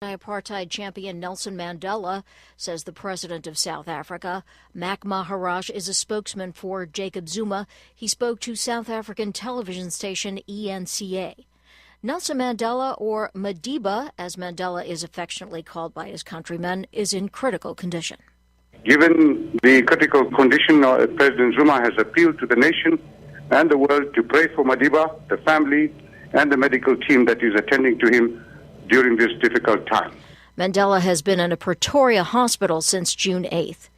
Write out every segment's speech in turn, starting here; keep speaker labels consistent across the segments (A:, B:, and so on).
A: Apartheid champion Nelson Mandela says the president of South Africa, Mac Maharaj, is a spokesman for Jacob Zuma. He spoke to South African television station ENCA. Nelson Mandela, or Madiba, as Mandela is affectionately called by his countrymen, is in critical condition.
B: Given the critical condition, President Zuma has appealed to the nation and the world to pray for Madiba, the family, and the medical team that is attending to him during this difficult time.
A: Mandela has been in a Pretoria hospital since June 8th.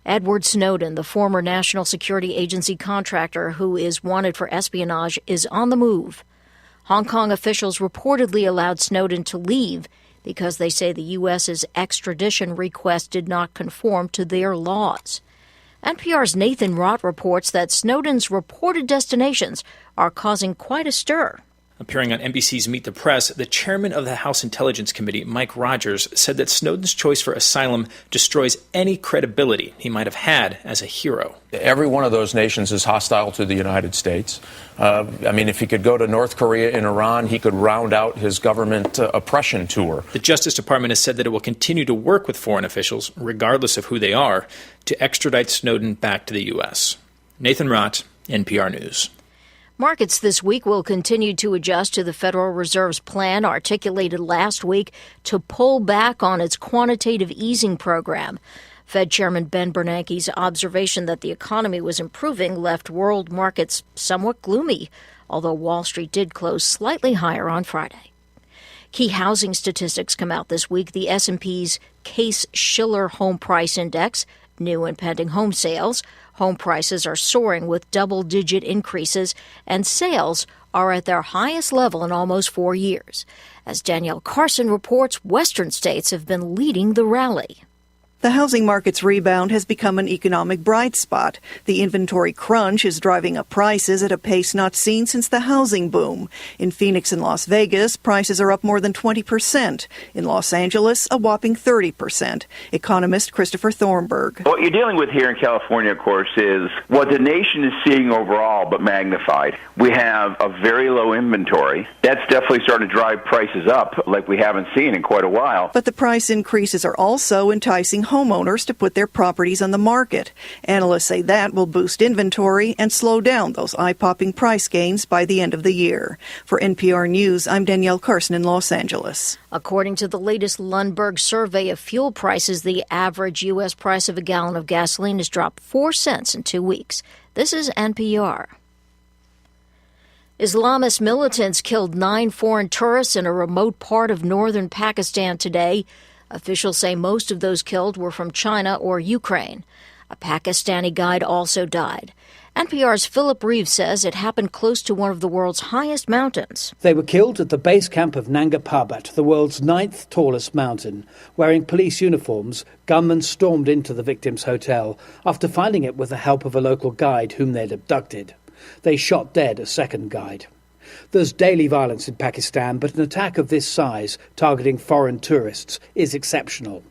A: Edward Snowden, the former National Security Agency contractor who is wanted for espionage, is on the move. Hong Kong officials reportedly allowed Snowden to leave because they say the U.S.'s extradition request did not conform to their laws. NPR's Nathan Rott reports that Snowden's reported destinations are causing quite a stir.
C: Appearing on NBC's Meet the Press, the chairman of the House Intelligence Committee, Mike Rogers, said that Snowden's choice for asylum destroys any credibility he might have had as a hero.
D: Every one of those nations is hostile to the United States. If he could go to North Korea and Iran, he could round out his government oppression tour.
C: The Justice Department has said that it will continue to work with foreign officials, regardless of who they are, to extradite Snowden back to the U.S. Nathan Rott, NPR News.
A: Markets this week will continue to adjust to the Federal Reserve's plan articulated last week to pull back on its quantitative easing program. Fed Chairman Ben Bernanke's observation that the economy was improving left world markets somewhat gloomy, although Wall Street did close slightly higher on Friday. Key housing statistics come out this week. The S&P's Case-Shiller Home Price Index, new and pending home sales. Home prices are soaring with double-digit increases, and sales are at their highest level in almost 4 years. As Danielle Carson reports, Western states have been leading the rally.
E: The housing market's rebound has become an economic bright spot. The inventory crunch is driving up prices at a pace not seen since the housing boom. In Phoenix and Las Vegas, prices are up more than 20%. In Los Angeles, a whopping 30%. Economist Christopher Thornburg.
F: What you're dealing with here in California, of course, is what the nation is seeing overall, but magnified. We have a very low inventory. That's definitely starting to drive prices up like we haven't seen in quite a while.
E: But the price increases are also enticing homeowners to put their properties on the market. Analysts say that will boost inventory and slow down those eye-popping price gains by the end of the year. For NPR News, I'm Danielle Carson in Los Angeles.
A: According to the latest Lundberg survey of fuel prices, the average U.S. price of a gallon of gasoline has dropped 4 cents in 2 weeks. This is NPR. Islamist militants killed 9 foreign tourists in a remote part of northern Pakistan today. Officials say most of those killed were from China or Ukraine. A Pakistani guide also died. NPR's Philip Reeves says it happened close to one of the world's highest mountains.
G: They were killed at the base camp of Nanga Parbat, the world's 9th tallest mountain. Wearing police uniforms, gunmen stormed into the victims' hotel after finding it with the help of a local guide whom they'd abducted. They shot dead a second guide. There's daily violence in Pakistan, but an attack of this size, targeting foreign tourists, is exceptional.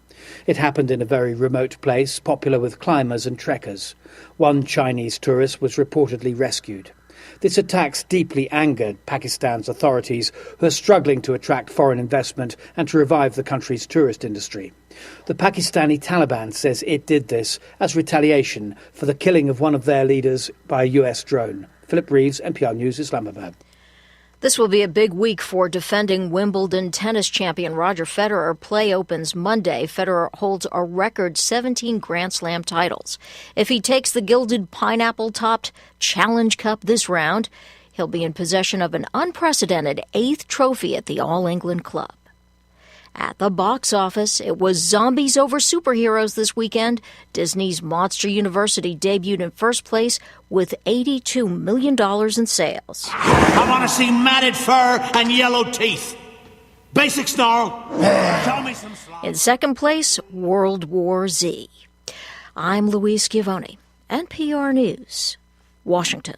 G: It happened in a very remote place, popular with climbers and trekkers. One Chinese tourist was reportedly rescued. This attack's deeply angered Pakistan's authorities, who are struggling to attract foreign investment and to revive the country's tourist industry. The Pakistani Taliban says it did this as retaliation for the killing of one of their leaders by a US drone. Philip Reeves, NPR News, Islamabad.
A: This will be a big week for defending Wimbledon tennis champion Roger Federer. Play opens Monday. Federer holds a record 17 Grand Slam titles. If he takes the gilded pineapple-topped Challenge Cup this round, he'll be in possession of an unprecedented 8th trophy at the All England Club. At the box office, it was zombies over superheroes this weekend. Disney's Monster University debuted in first place with $82 million in sales.
H: I want to see matted fur and yellow teeth. Basic snarl. Show me some slow.
A: In second place, World War Z. I'm Louise Schiavone, NPR News, Washington.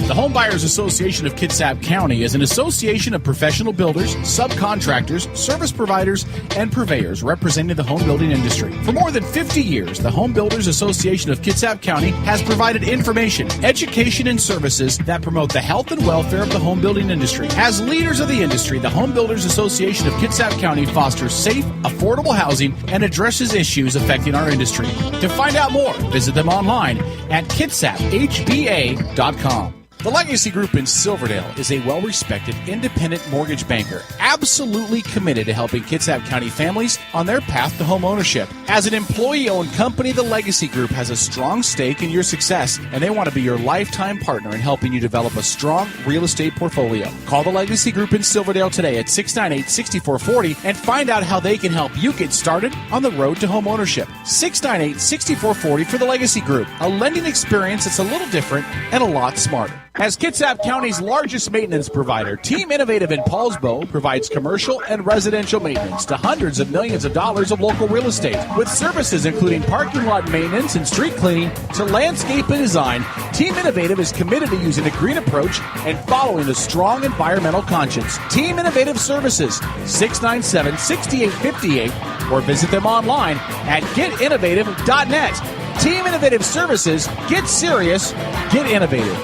I: The Home Buyers Association of Kitsap County is an association of professional builders, subcontractors, service providers, and purveyors representing the home building industry. For more than 50 years, the Home Builders Association of Kitsap County has provided information, education, and services that promote the health and welfare of the home building industry. As leaders of the industry, the Home Builders Association of Kitsap County fosters safe, affordable housing and addresses issues affecting our industry. To find out more, visit them online at kitsap.hba.com. The Legacy Group in Silverdale is a well-respected independent mortgage banker, absolutely committed to helping Kitsap County families on their path to home ownership. As an employee-owned company, the Legacy Group has a strong stake in your success, and they want to be your lifetime partner in helping you develop a strong real estate portfolio. Call the Legacy Group in Silverdale today at 698-6440 and find out how they can help you get started on the road to home ownership. 698-6440 for the Legacy Group, a lending experience that's a little different and a lot smarter. As Kitsap County's largest maintenance provider, Team Innovative in Paulsbo provides commercial and residential maintenance to hundreds of millions of dollars of local real estate. With services including parking lot maintenance and street cleaning to landscape and design, Team Innovative is committed to using a green approach and following a strong environmental conscience. Team Innovative Services, 697-6858, or visit them online at getinnovative.net. Team Innovative Services, get serious, get innovative.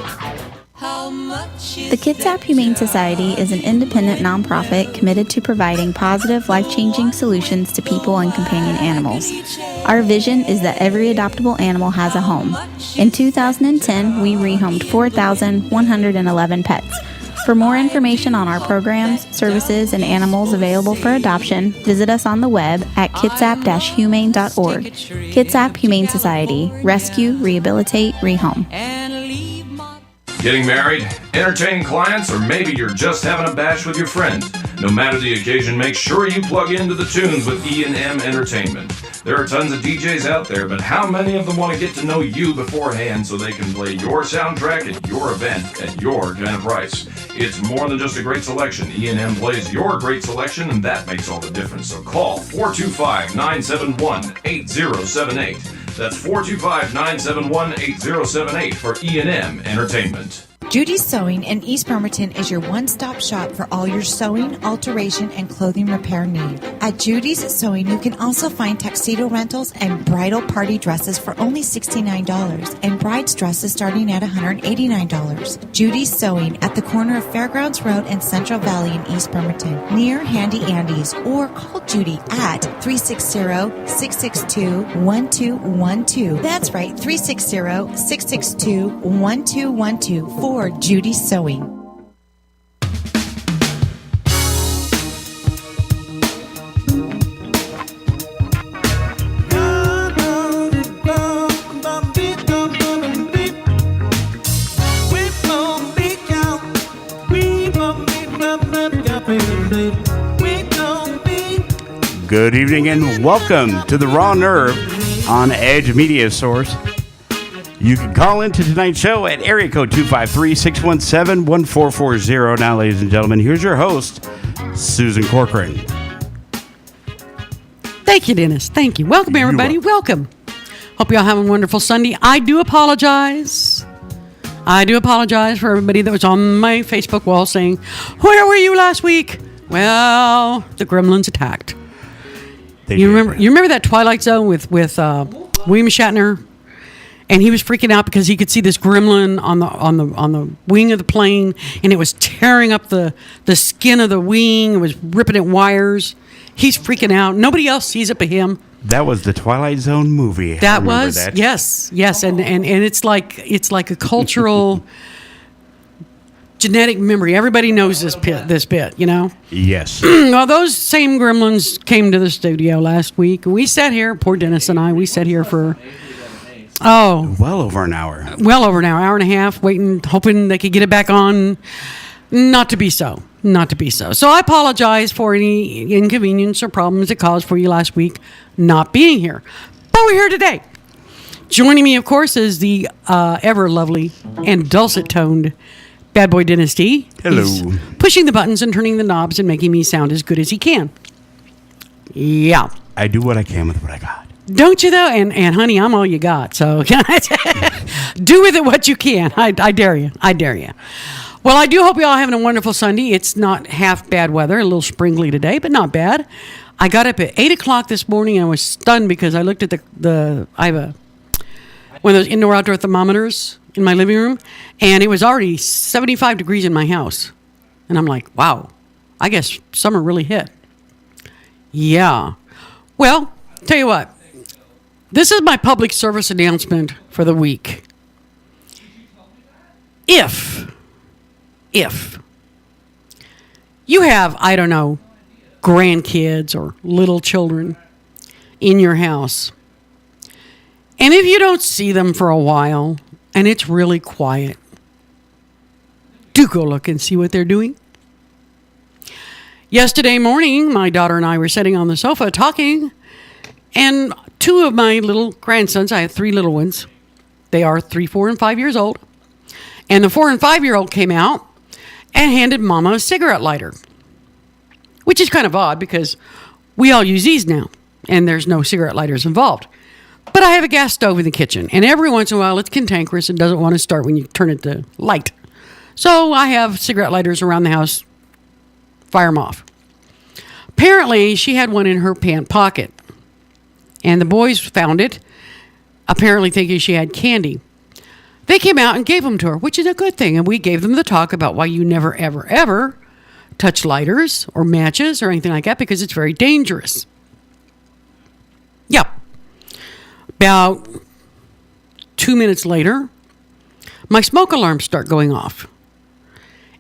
J: The Kitsap Humane Society is an independent nonprofit committed to providing positive, life-changing solutions to people and companion animals. Our vision is that every adoptable animal has a home. In 2010, we rehomed 4,111 pets. For more information on our programs, services, and animals available for adoption, visit us on the web at kitsap-humane.org. Kitsap Humane Society. Rescue, rehabilitate, rehome.
K: Getting married, entertaining clients, or maybe you're just having a bash with your friends. No matter the occasion, make sure you plug into the tunes with E&M Entertainment. There are tons of DJs out there, but how many of them want to get to know you beforehand so they can play your soundtrack at your event at your kind of price? It's more than just a great selection. E&M plays your great selection, and that makes all the difference. So call 425-971-8078. That's 425-971-8078 for E&M Entertainment.
L: Judy's Sewing in East Bremerton is your one-stop shop for all your sewing, alteration, and clothing repair need. At Judy's Sewing, you can also find tuxedo rentals and bridal party dresses for only $69 and bride's dresses starting at $189. Judy's Sewing at the corner of Fairgrounds Road and Central Valley in East Bremerton, near Handy Andy's, or call Judy at 360-662-1212. That's right, 360-662-1212 for Judy's Sewing.
M: Good evening and welcome to the Raw Nerve on Edge Media Source. You can call into tonight's show at area code 253-617-1440. Now, ladies and gentlemen, here's your host, Susan Corcoran.
N: Thank you, Dennis. Thank you. Welcome, everybody. Welcome. Hope you all have a wonderful Sunday. I do apologize. For everybody that was on my Facebook wall saying, where were you last week? Well, the gremlins attacked. You remember that Twilight Zone with William Shatner? And he was freaking out because he could see this gremlin on the wing of the plane, and it was tearing up the skin of the wing. It was ripping at wires. He's freaking out. Nobody else sees it but him.
M: That was the Twilight Zone movie.
N: That was that. Yes, and it's like a cultural genetic memory. Everybody knows this bit, you know.
M: Yes.
N: Well, those same gremlins came to the studio last week. We sat here. Poor Dennis and I. We sat here for.
M: Well over an hour,
N: hour and a half, waiting, hoping they could get it back on. Not to be so. So I apologize for any inconvenience or problems it caused for you last week not being here. But we're here today. Joining me, of course, is the ever lovely and dulcet-toned bad boy Dennis D.
M: Hello.
N: He's pushing the buttons and turning the knobs and making me sound as good as he can. Yeah.
M: I do what I can with what I got.
N: Don't you, though? And honey, I'm all you got. So do with it what you can. I dare you. I dare you. Well, I do hope you all having a wonderful Sunday. It's not half bad weather. A little springly today, but not bad. I got up at 8 o'clock this morning and I was stunned because I looked at I have one of those indoor-outdoor thermometers in my living room, and it was already 75 degrees in my house. And I'm like, wow, I guess summer really hit. Yeah. Well, tell you what. This is my public service announcement for the week. If you have, I don't know, grandkids or little children in your house, and if you don't see them for a while and it's really quiet, do go look and see what they're doing. Yesterday morning, my daughter and I were sitting on the sofa talking, and two of my little grandsons, I have three little ones, they are 3, 4, and 5 years old, and the 4 and 5-year-old came out and handed Mama a cigarette lighter, which is kind of odd because we all use these now, and there's no cigarette lighters involved. But I have a gas stove in the kitchen, and every once in a while it's cantankerous and doesn't want to start when you turn it to light. So I have cigarette lighters around the house, fire them off. Apparently, she had one in her pant pocket, and the boys found it, apparently thinking she had candy. They came out and gave them to her, which is a good thing, and we gave them the talk about why you never, ever, ever touch lighters or matches or anything like that because it's very dangerous. Yeah. About 2 minutes later, my smoke alarms start going off.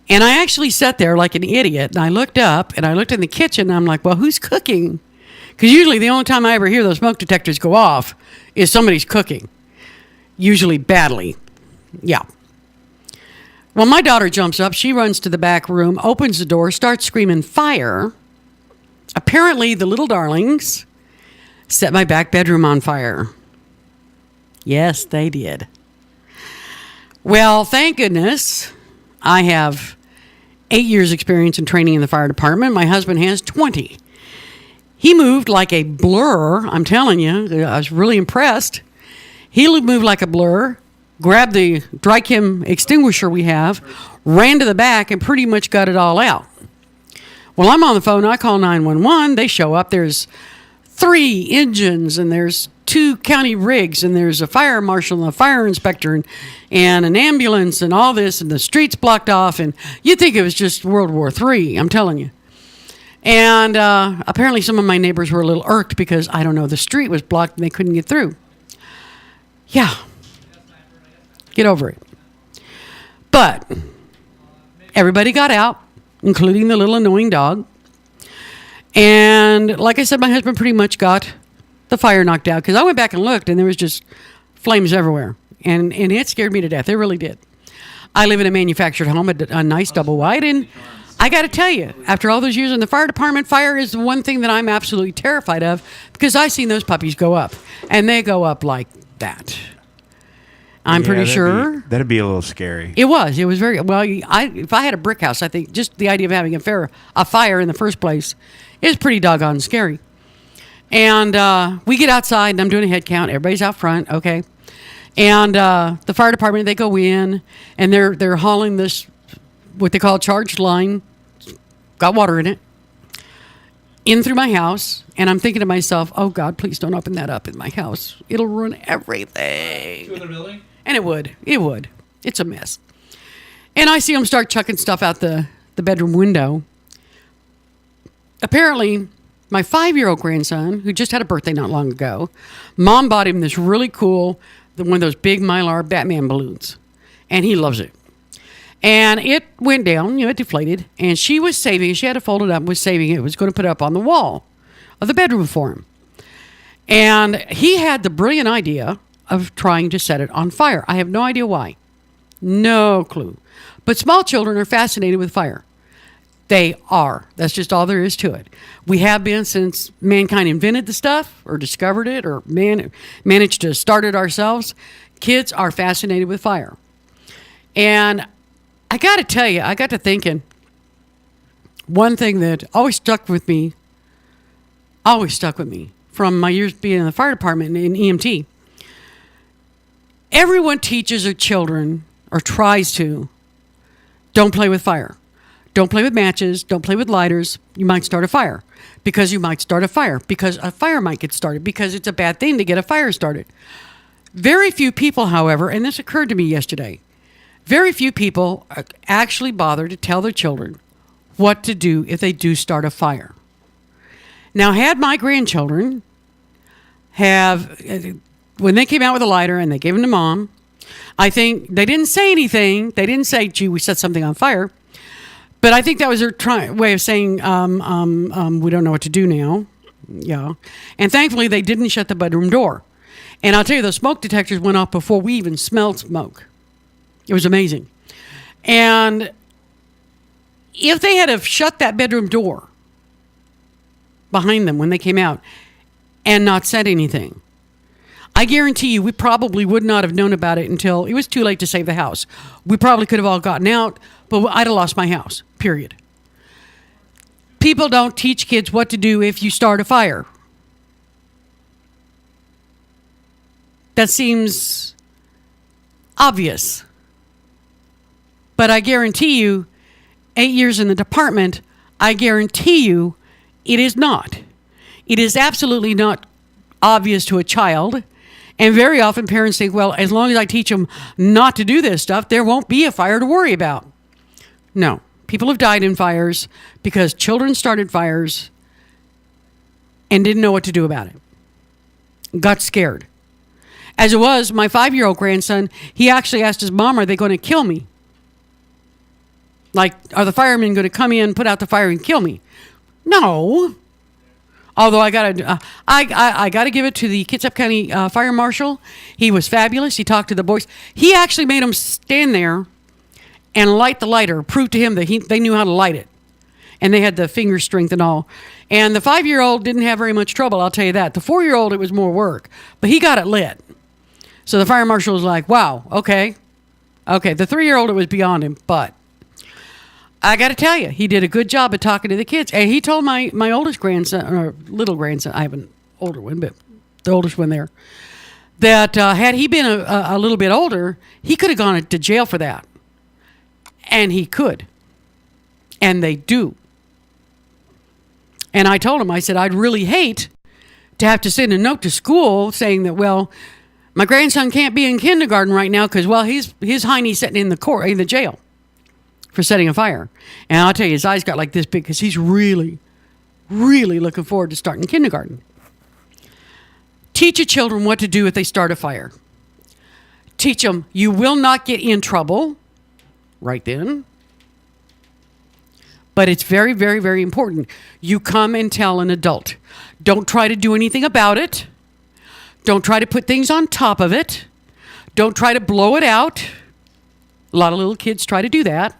N: And I actually sat there like an idiot, and I looked up, and I looked in the kitchen, and I'm like, well, who's cooking? Because usually the only time I ever hear those smoke detectors go off is somebody's cooking. Usually badly. Yeah. Well, my daughter jumps up. She runs to the back room, opens the door, starts screaming, fire. Apparently, the little darlings set my back bedroom on fire. Yes, they did. Well, thank goodness I have 8 years experience in training in the fire department. My husband has 20. He moved like a blur. I'm telling you, I was really impressed. He moved like a blur, grabbed the dry chem extinguisher we have, ran to the back, and pretty much got it all out. Well, I'm on the phone. I call 911. They show up. There's 3 engines, and there's 2 county rigs, and there's a fire marshal and a fire inspector and an ambulance and all this, and the street's blocked off, and you'd think it was just World War III, I'm telling you. And apparently some of my neighbors were a little irked because, I don't know, the street was blocked and they couldn't get through. Yeah. Get over it. But everybody got out, including the little annoying dog. And like I said, my husband pretty much got the fire knocked out because I went back and looked and there was just flames everywhere. And it scared me to death. It really did. I live in a manufactured home, a nice double wide, and I got to tell you, after all those years in the fire department, fire is the one thing that I'm absolutely terrified of because I've seen those puppies go up, and they go up like that. I'm pretty sure.
M: That'd be a little scary.
N: It was very, well, if I had a brick house, I think just the idea of having a fire in the first place is pretty doggone scary. And we get outside, and I'm doing a head count. Everybody's out front, okay? And the fire department, they go in, and they're hauling this, what they call a charged line, got water in it, in through my house. And I'm thinking to myself, oh, God, please don't open that up in my house. It'll ruin everything.
C: To the building?
N: And it would. It's a mess. And I see them start chucking stuff out the bedroom window. Apparently, my 5-year-old grandson, who just had a birthday not long ago, Mom bought him this really cool, one of those big Mylar Batman balloons. And he loves it. And it went down, it deflated. And she was saving it. She had to fold it up, was saving it. Was going to put it up on the wall of the bedroom for him. And he had the brilliant idea of trying to set it on fire. I have no idea why. No clue. But small children are fascinated with fire. They are. That's just all there is to it. We have been since mankind invented the stuff or discovered it or managed to start it ourselves. Kids are fascinated with fire. And I got to tell you, I got to thinking, one thing that always stuck with me from my years being in the fire department in EMT. Everyone teaches their children, or tries to, don't play with fire. Don't play with matches. Don't play with lighters. You might start a fire. Because you might start a fire. Because a fire might get started. Because it's a bad thing to get a fire started. Very few people, however, and this occurred to me yesterday, very few people actually bother to tell their children what to do if they do start a fire. Now, had my grandchildren when they came out with a lighter and they gave them to mom, I think they didn't say anything. They didn't say, gee, we set something on fire. But I think that was their way of saying, we don't know what to do now. Yeah. And thankfully, they didn't shut the bedroom door. And I'll tell you, the smoke detectors went off before we even smelled smoke. It was amazing. And if they had have shut that bedroom door behind them when they came out and not said anything, I guarantee you we probably would not have known about it until it was too late to save the house. We probably could have all gotten out, but I'd have lost my house, period. People don't teach kids what to do if you start a fire. That seems obvious. But I guarantee you, 8 years in the department, I guarantee you it is not. It is absolutely not obvious to a child. And very often parents think, well, as long as I teach them not to do this stuff, there won't be a fire to worry about. No. People have died in fires because children started fires and didn't know what to do about it. Got scared. As it was, my 5-year-old grandson, he actually asked his mom, are they going to kill me? Like, are the firemen going to come in, put out the fire, and kill me? No. Although I gotta give it to the Kitsap County Fire Marshal. He was fabulous. He talked to the boys. He actually made them stand there and light the lighter, prove to him that they knew how to light it. And they had the finger strength and all. And the 5-year-old didn't have very much trouble, I'll tell you that. The 4-year-old, it was more work. But he got it lit. So the fire marshal was like, wow, okay. Okay, the 3-year-old, it was beyond him. But I got to tell you, he did a good job of talking to the kids. And he told my oldest grandson, or little grandson, I have an older one, but the oldest one there, that had he been a little bit older, he could have gone to jail for that. And he could. And they do. And I told him, I said, I'd really hate to have to send a note to school saying that, well, my grandson can't be in kindergarten right now because, well, his hiney's sitting in the jail for setting a fire. And I'll tell you, his eyes got like this big because he's really, really looking forward to starting kindergarten. Teach your children what to do if they start a fire. Teach them you will not get in trouble right then. But it's very, very, very important. You come and tell an adult. Don't try to do anything about it. Don't try to put things on top of it. Don't try to blow it out. A lot of little kids try to do that.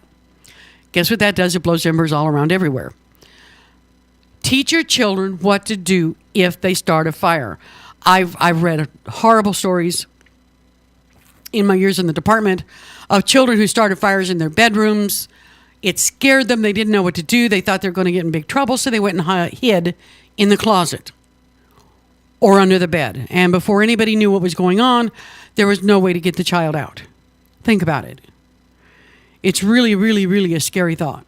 N: Guess what that does? It blows embers all around everywhere. Teach your children what to do if they start a fire. I've read horrible stories in my years in the department of children who started fires in their bedrooms. It scared them. They didn't know what to do. They thought they were going to get in big trouble, so they went and hid in the closet or under the bed. And before anybody knew what was going on, there was no way to get the child out. Think about it. It's really, really, really a scary thought.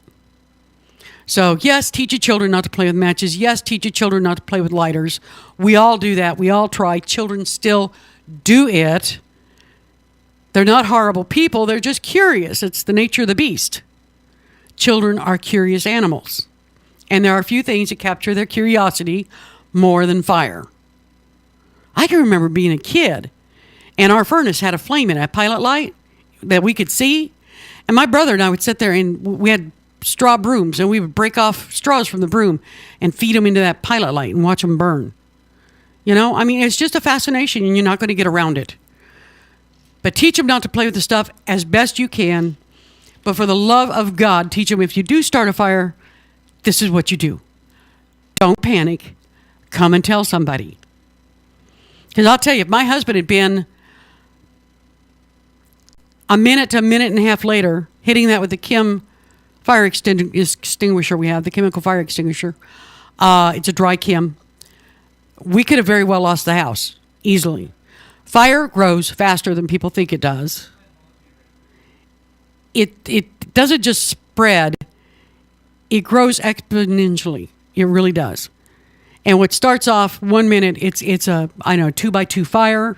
N: So, yes, teach your children not to play with matches. Yes, teach your children not to play with lighters. We all do that. We all try. Children still do it. They're not horrible people. They're just curious. It's the nature of the beast. Children are curious animals. And there are a few things that capture their curiosity more than fire. I can remember being a kid, and our furnace had a flame in it, a pilot light that we could see. And my brother and I would sit there, and we had straw brooms, and we would break off straws from the broom and feed them into that pilot light and watch them burn. You know, I mean, it's just a fascination, and you're not going to get around it. But teach them not to play with the stuff as best you can. But for the love of God, teach them if you do start a fire, this is what you do. Don't panic. Come and tell somebody. Because I'll tell you, if my husband had been a minute to a minute and a half later hitting that with the Kim fire extinguisher we have, the chemical fire extinguisher, it's a dry Kim. we could have very well lost the house easily. Fire grows faster than people think it does. It doesn't just spread, it grows exponentially. It really does. And what starts off 1 minute, it's a 2x2 fire.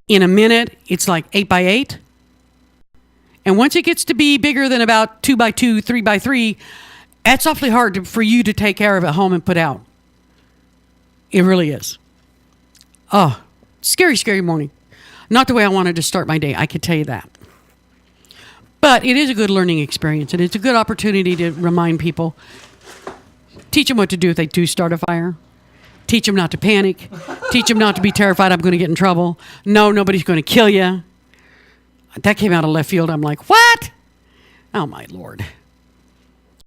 N: In a minute, it's like 8x8. And once it gets to be bigger than about 2x2, 3x3, that's awfully hard for you to take care of at home and put out. It really is. Oh, scary, scary morning. Not the way I wanted to start my day, I can tell you that. But it is a good learning experience, and it's a good opportunity to remind people. Teach them what to do if they do start a fire. Teach them not to panic. Teach them not to be terrified I'm going to get in trouble. No, nobody's going to kill you. That came out of left field. I'm like, what? Oh, my Lord.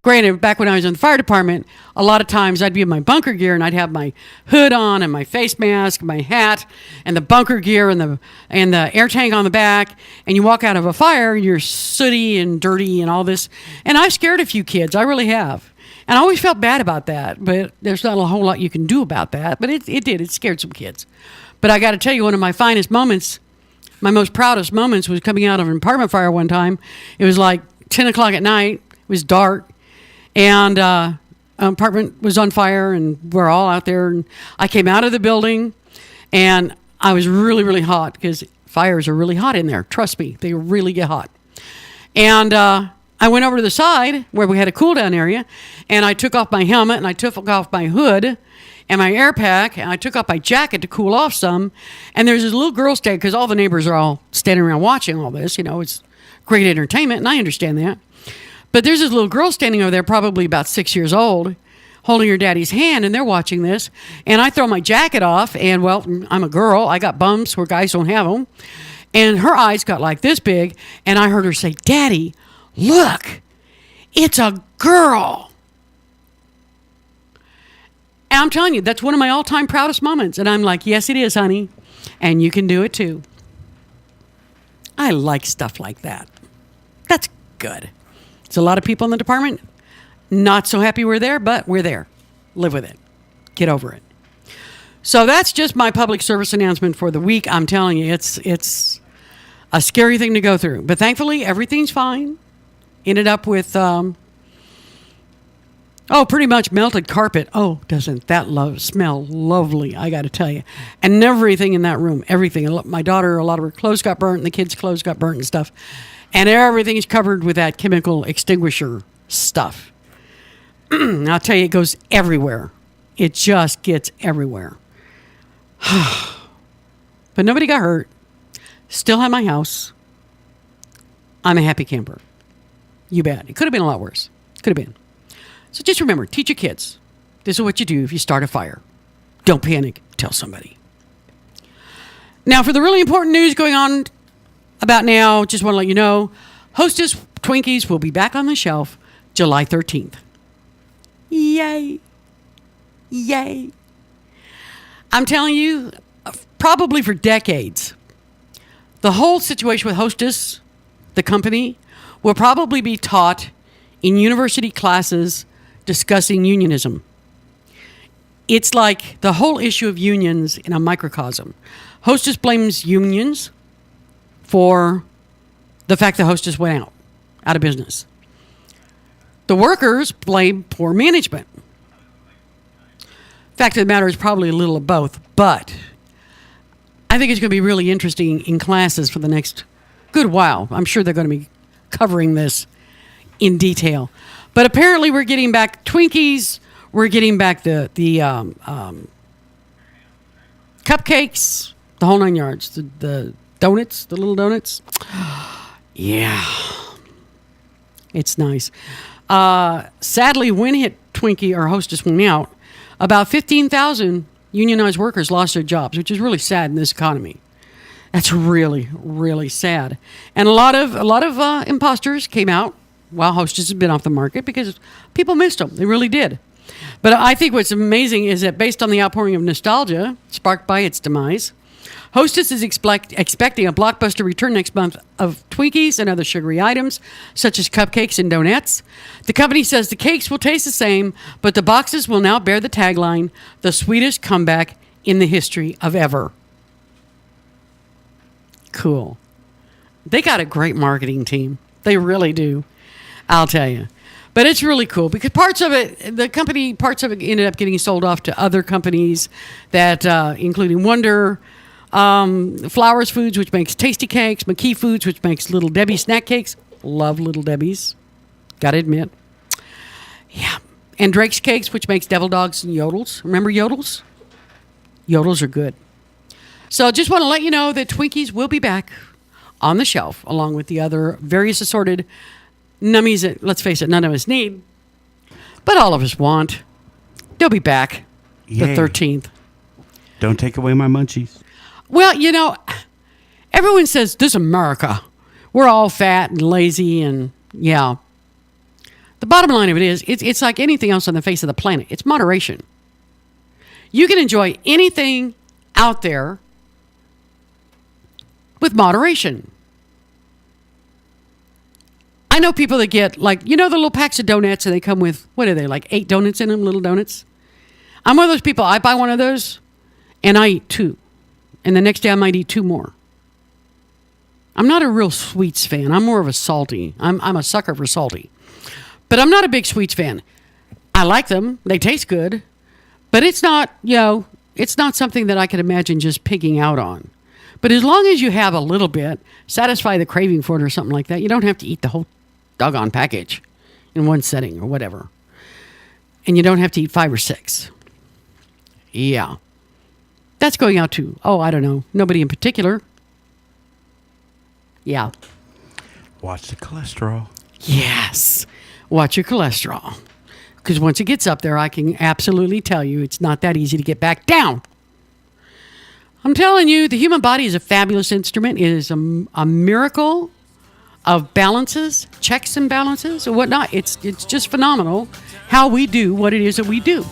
N: Granted, back when I was in the fire department, a lot of times I'd be in my bunker gear and I'd have my hood on and my face mask, my hat, and the bunker gear and the air tank on the back. And you walk out of a fire and you're sooty and dirty and all this. And I've scared a few kids. I really have. And I always felt bad about that. But there's not a whole lot you can do about that. But it did. It scared some kids. But I got to tell you, one of my finest moments, my most proudest moments was coming out of an apartment fire one time. It was like 10 o'clock at night. It was dark. And an apartment was on fire, and we're all out there. And I came out of the building, and I was really, really hot because fires are really hot in there. Trust me, they really get hot. And I went over to the side where we had a cool-down area, and I took off my helmet, and I took off my hood and my air pack, and I took off my jacket to cool off some. And there's this little girl standing, because all the neighbors are all standing around watching all this. You know, it's great entertainment, and I understand that. But there's this little girl standing over there, probably about 6 years old, holding her daddy's hand, and they're watching this. And I throw my jacket off, and, well, I'm a girl. I got bumps where guys don't have them. And her eyes got like this big, and I heard her say, "Daddy, look, it's a girl." And I'm telling you, that's one of my all-time proudest moments. And I'm like, yes, it is, honey. And you can do it, too. I like stuff like that. That's good. There's a lot of people in the department not so happy we're there, but we're there. Live with it. Get over it. So that's just my public service announcement for the week. I'm telling you, it's a scary thing to go through. But thankfully, everything's fine. Ended up with, pretty much melted carpet. Oh, doesn't that smell lovely, I got to tell you. And everything in that room, everything. My daughter, a lot of her clothes got burnt, and the kids' clothes got burnt and stuff. And everything is covered with that chemical extinguisher stuff. I'll tell you, it goes everywhere. It just gets everywhere. But nobody got hurt. Still have my house. I'm a happy camper. You bet. It could have been a lot worse. Could have been. So just remember, teach your kids. This is what you do if you start a fire. Don't panic. Tell somebody. Now, for the really important news going on about now, just want to let you know, Hostess Twinkies will be back on the shelf July 13th. Yay. Yay. I'm telling you, probably for decades, the whole situation with Hostess, the company, will probably be taught in university classes discussing unionism. It's like the whole issue of unions in a microcosm. Hostess blames unions for the fact that Hostess went out of business. The workers blame poor management. Fact of the matter is probably a little of both, but I think it's going to be really interesting in classes for the next good while. I'm sure they're going to be covering this in detail. But apparently we're getting back Twinkies, we're getting back the cupcakes, the whole 9 yards, the donuts, the little donuts. Yeah. It's nice. Sadly, when hit Twinkie or Hostess went out, about 15,000 unionized workers lost their jobs, which is really sad in this economy. That's really, really sad. And a lot of imposters came out while Hostess has been off the market because people missed them. They really did. But I think what's amazing is that based on the outpouring of nostalgia sparked by its demise, Hostess is expecting a blockbuster return next month of Twinkies and other sugary items, such as cupcakes and donuts. The company says the cakes will taste the same, but the boxes will now bear the tagline, "The sweetest comeback in the history of ever." Cool. They got a great marketing team. They really do. I'll tell you. But it's really cool because parts of it ended up getting sold off to other companies that, including Wonder, Flowers Foods, which makes tasty cakes, McKee Foods, which makes Little Debbie snack cakes. Love Little Debbie's. Gotta admit. Yeah. And Drake's Cakes, which makes Devil Dogs and Yodels. Remember Yodels? Yodels are good. So just want to let you know that Twinkies will be back on the shelf, along with the other various assorted nummies that, let's face it, none of us need, but all of us want. They'll be back the 13th.
M: Don't take away my munchies.
N: Well, you know, everyone says, this is America. We're all fat and lazy and, yeah. The bottom line of it is, it's like anything else on the face of the planet. It's moderation. You can enjoy anything out there with moderation. I know people that get, like, you know, the little packs of donuts and they come with, what are they, like 8 donuts in them, little donuts? I'm one of those people, I buy one of those and I eat 2. And the next day I might eat 2 more. I'm not a real sweets fan. I'm more of a salty. I'm a sucker for salty. But I'm not a big sweets fan. I like them. They taste good. But it's not, you know, it's not something that I could imagine just pigging out on. But as long as you have a little bit, satisfy the craving for it or something like that, you don't have to eat the whole doggone package in one setting or whatever. And you don't have to eat 5 or 6. Yeah. That's going out to, I don't know, nobody in particular. Yeah.
M: Watch the cholesterol.
N: Yes. Watch your cholesterol. Because once it gets up there, I can absolutely tell you it's not that easy to get back down. I'm telling you, the human body is a fabulous instrument. It is a miracle of balances, checks and balances, and whatnot. It's just phenomenal how we do what it is that we do.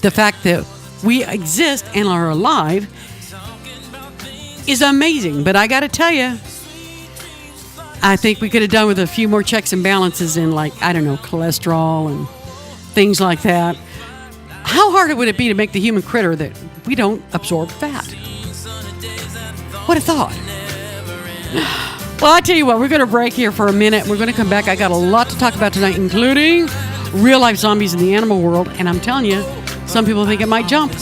N: The fact that we exist and are alive is amazing. But I got to tell you, I think we could have done with a few more checks and balances in, like, I don't know, cholesterol and things like that. How hard would it be to make the human critter that we don't absorb fat? What a thought. Well, I tell you what, we're going to break here for a minute. We're going to come back. I got a lot to talk about tonight, including real-life zombies in the animal world. And I'm telling you, some people think it might jump.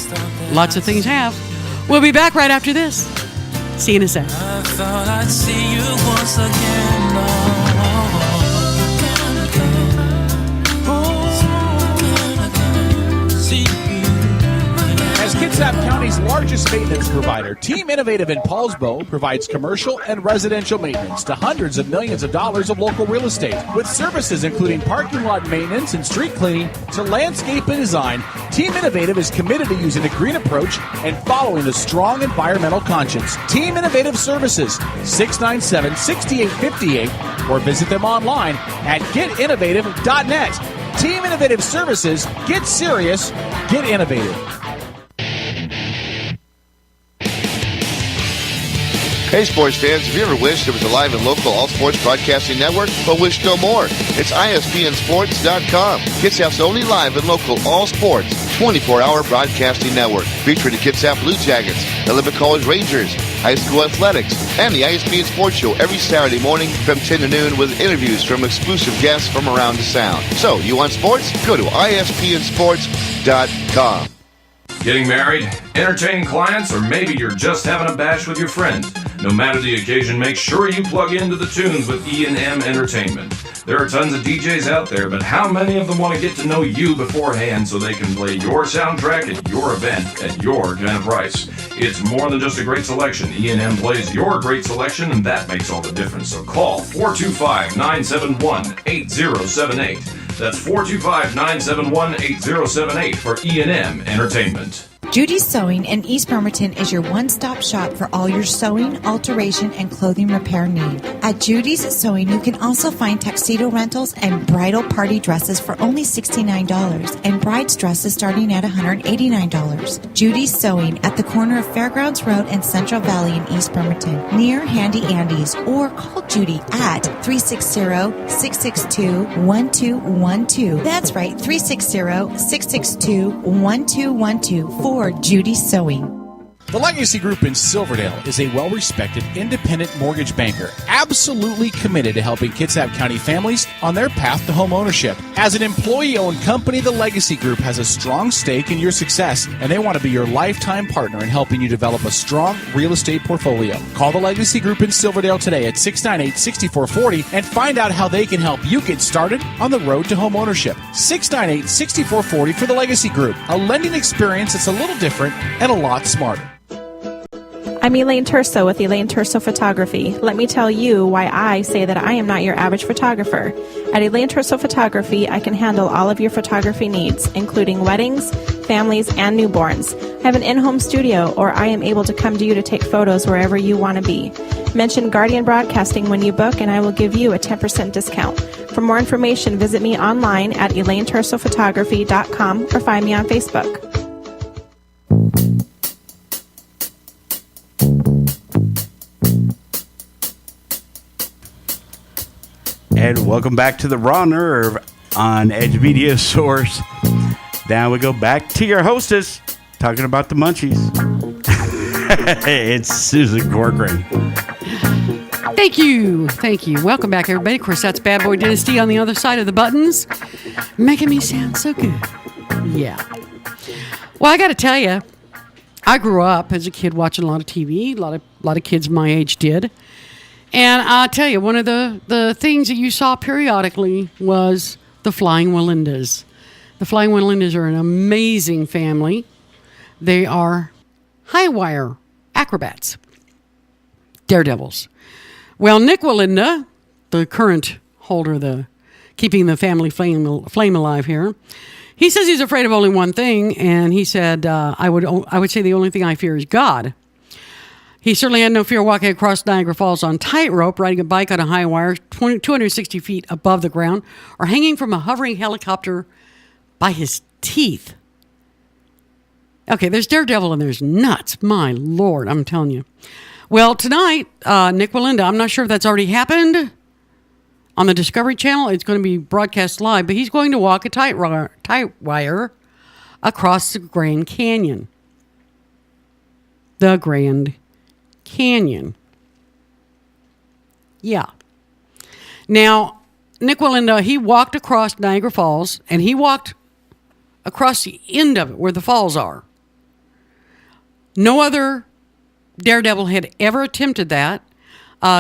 N: Lots of things have. We'll be back right after this. See you in a sec.
O: I thought I'd see you once again.
I: As Kitsap County's largest maintenance provider, Team Innovative in Paulsbo provides commercial and residential maintenance to hundreds of millions of dollars of local real estate. With services including parking lot maintenance and street cleaning to landscape and design, Team Innovative is committed to using a green approach and following a strong environmental conscience. Team Innovative Services, 697-6858, or visit them online at getinnovative.net. Team Innovative Services, get serious, get innovative.
P: Hey, sports fans, have you ever wished there was a live and local all-sports broadcasting network, but wish no more? It's ISPNsports.com, Kitsap's only live and local all-sports 24-hour broadcasting network, featuring the Kitsap Blue Jackets, the Olympic College Rangers, high school athletics, and the ISPN Sports Show every Saturday morning from 10 to noon with interviews from exclusive guests from around the Sound. So, you want sports? Go to ISPNsports.com.
K: Getting married, entertaining clients, or maybe you're just having a bash with your friends. No matter the occasion, make sure you plug into the tunes with E&M Entertainment. There are tons of DJs out there, but how many of them want to get to know you beforehand so they can play your soundtrack at your event at your kind of price? It's more than just a great selection. E&M plays your great selection, and that makes all the difference. So call 425-971-8078. That's 425-971-8078 for E&M Entertainment.
L: Judy's Sewing in East Bremerton is your one-stop shop for all your sewing, alteration, and clothing repair need. At Judy's Sewing, you can also find tuxedo rentals and bridal party dresses for only $69 and bride's dresses starting at $189. Judy's Sewing at the corner of Fairgrounds Road and Central Valley in East Bremerton, near Handy Andy's, or call Judy at 360-662-1212. That's right, 360-662-1212 for Judy's Sewing.
I: The Legacy Group in Silverdale is a well-respected independent mortgage banker, absolutely committed to helping Kitsap County families on their path to home ownership. As an employee-owned company, the Legacy Group has a strong stake in your success, and they want to be your lifetime partner in helping you develop a strong real estate portfolio. Call the Legacy Group in Silverdale today at 698-6440 and find out how they can help you get started on the road to home ownership. 698-6440 for the Legacy Group, a lending experience that's a little different and a lot smarter.
Q: I'm Elaine Terso with Elaine Terso Photography. Let me tell you why I say that I am not your average photographer. At Elaine Terso Photography, I can handle all of your photography needs, including weddings, families, and newborns. I have an in-home studio, or I am able to come to you to take photos wherever you want to be. Mention Guardian Broadcasting when you book, and I will give you a 10% discount. For more information, visit me online at ElaineTersoPhotography.com or find me on Facebook.
M: And welcome back to the Raw Nerve on Edge Media Source. Now we go back to your hostess talking about the munchies. It's Susan Corcoran.
N: Thank you. Thank you. Welcome back, everybody. Of course, that's Bad Boy Dynasty on the other side of the buttons, making me sound so good. Yeah. Well, I got to tell you, I grew up as a kid watching a lot of TV. A lot of kids my age did. And I'll tell you, one of the things that you saw periodically was the Flying Wallendas. The Flying Wallendas are an amazing family. They are high wire acrobats, daredevils. Well, Nick Wallenda, the current holder of the keeping the family flame alive here, he says he's afraid of only one thing, and he said, I would say the only thing I fear is God. He certainly had no fear walking across Niagara Falls on tightrope, riding a bike on a high wire 260 feet above the ground, or hanging from a hovering helicopter by his teeth. Okay, there's Daredevil and there's nuts. My Lord, I'm telling you. Well, tonight, Nick Wallenda, I'm not sure if that's already happened on the Discovery Channel. It's going to be broadcast live, but he's going to walk a tight wire across the Grand Canyon. The Grand Canyon. Yeah. Now, Nick Wallenda, he walked across Niagara Falls, and he walked across the end of it where the falls are. No other Daredevil had ever attempted that.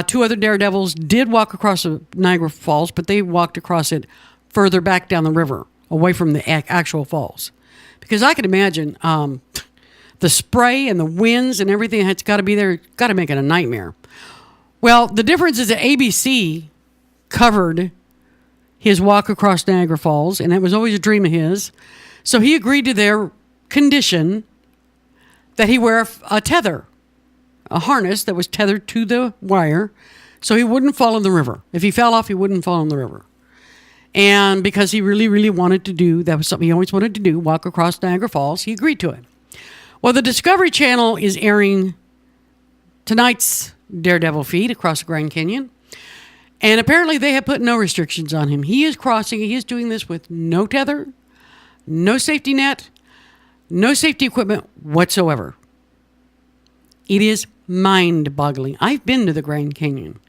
N: Two other Daredevils did walk across the Niagara Falls, but they walked across it further back down the river, away from the actual falls. Because I can imagine the spray and the winds and everything that's got to be there, got to make it a nightmare. Well, the difference is that ABC covered his walk across Niagara Falls, and it was always a dream of his. So he agreed to their condition that he wear a tether, a harness that was tethered to the wire, so he wouldn't fall in the river. If he fell off, he wouldn't fall in the river. And because he really, really wanted to do, that was something he always wanted to do, walk across Niagara Falls, he agreed to it. Well, the Discovery Channel is airing tonight's Daredevil feed across the Grand Canyon. And apparently they have put no restrictions on him. He is crossing, he is doing this with no tether, no safety net, no safety equipment whatsoever. It is mind-boggling. I've been to the Grand Canyon.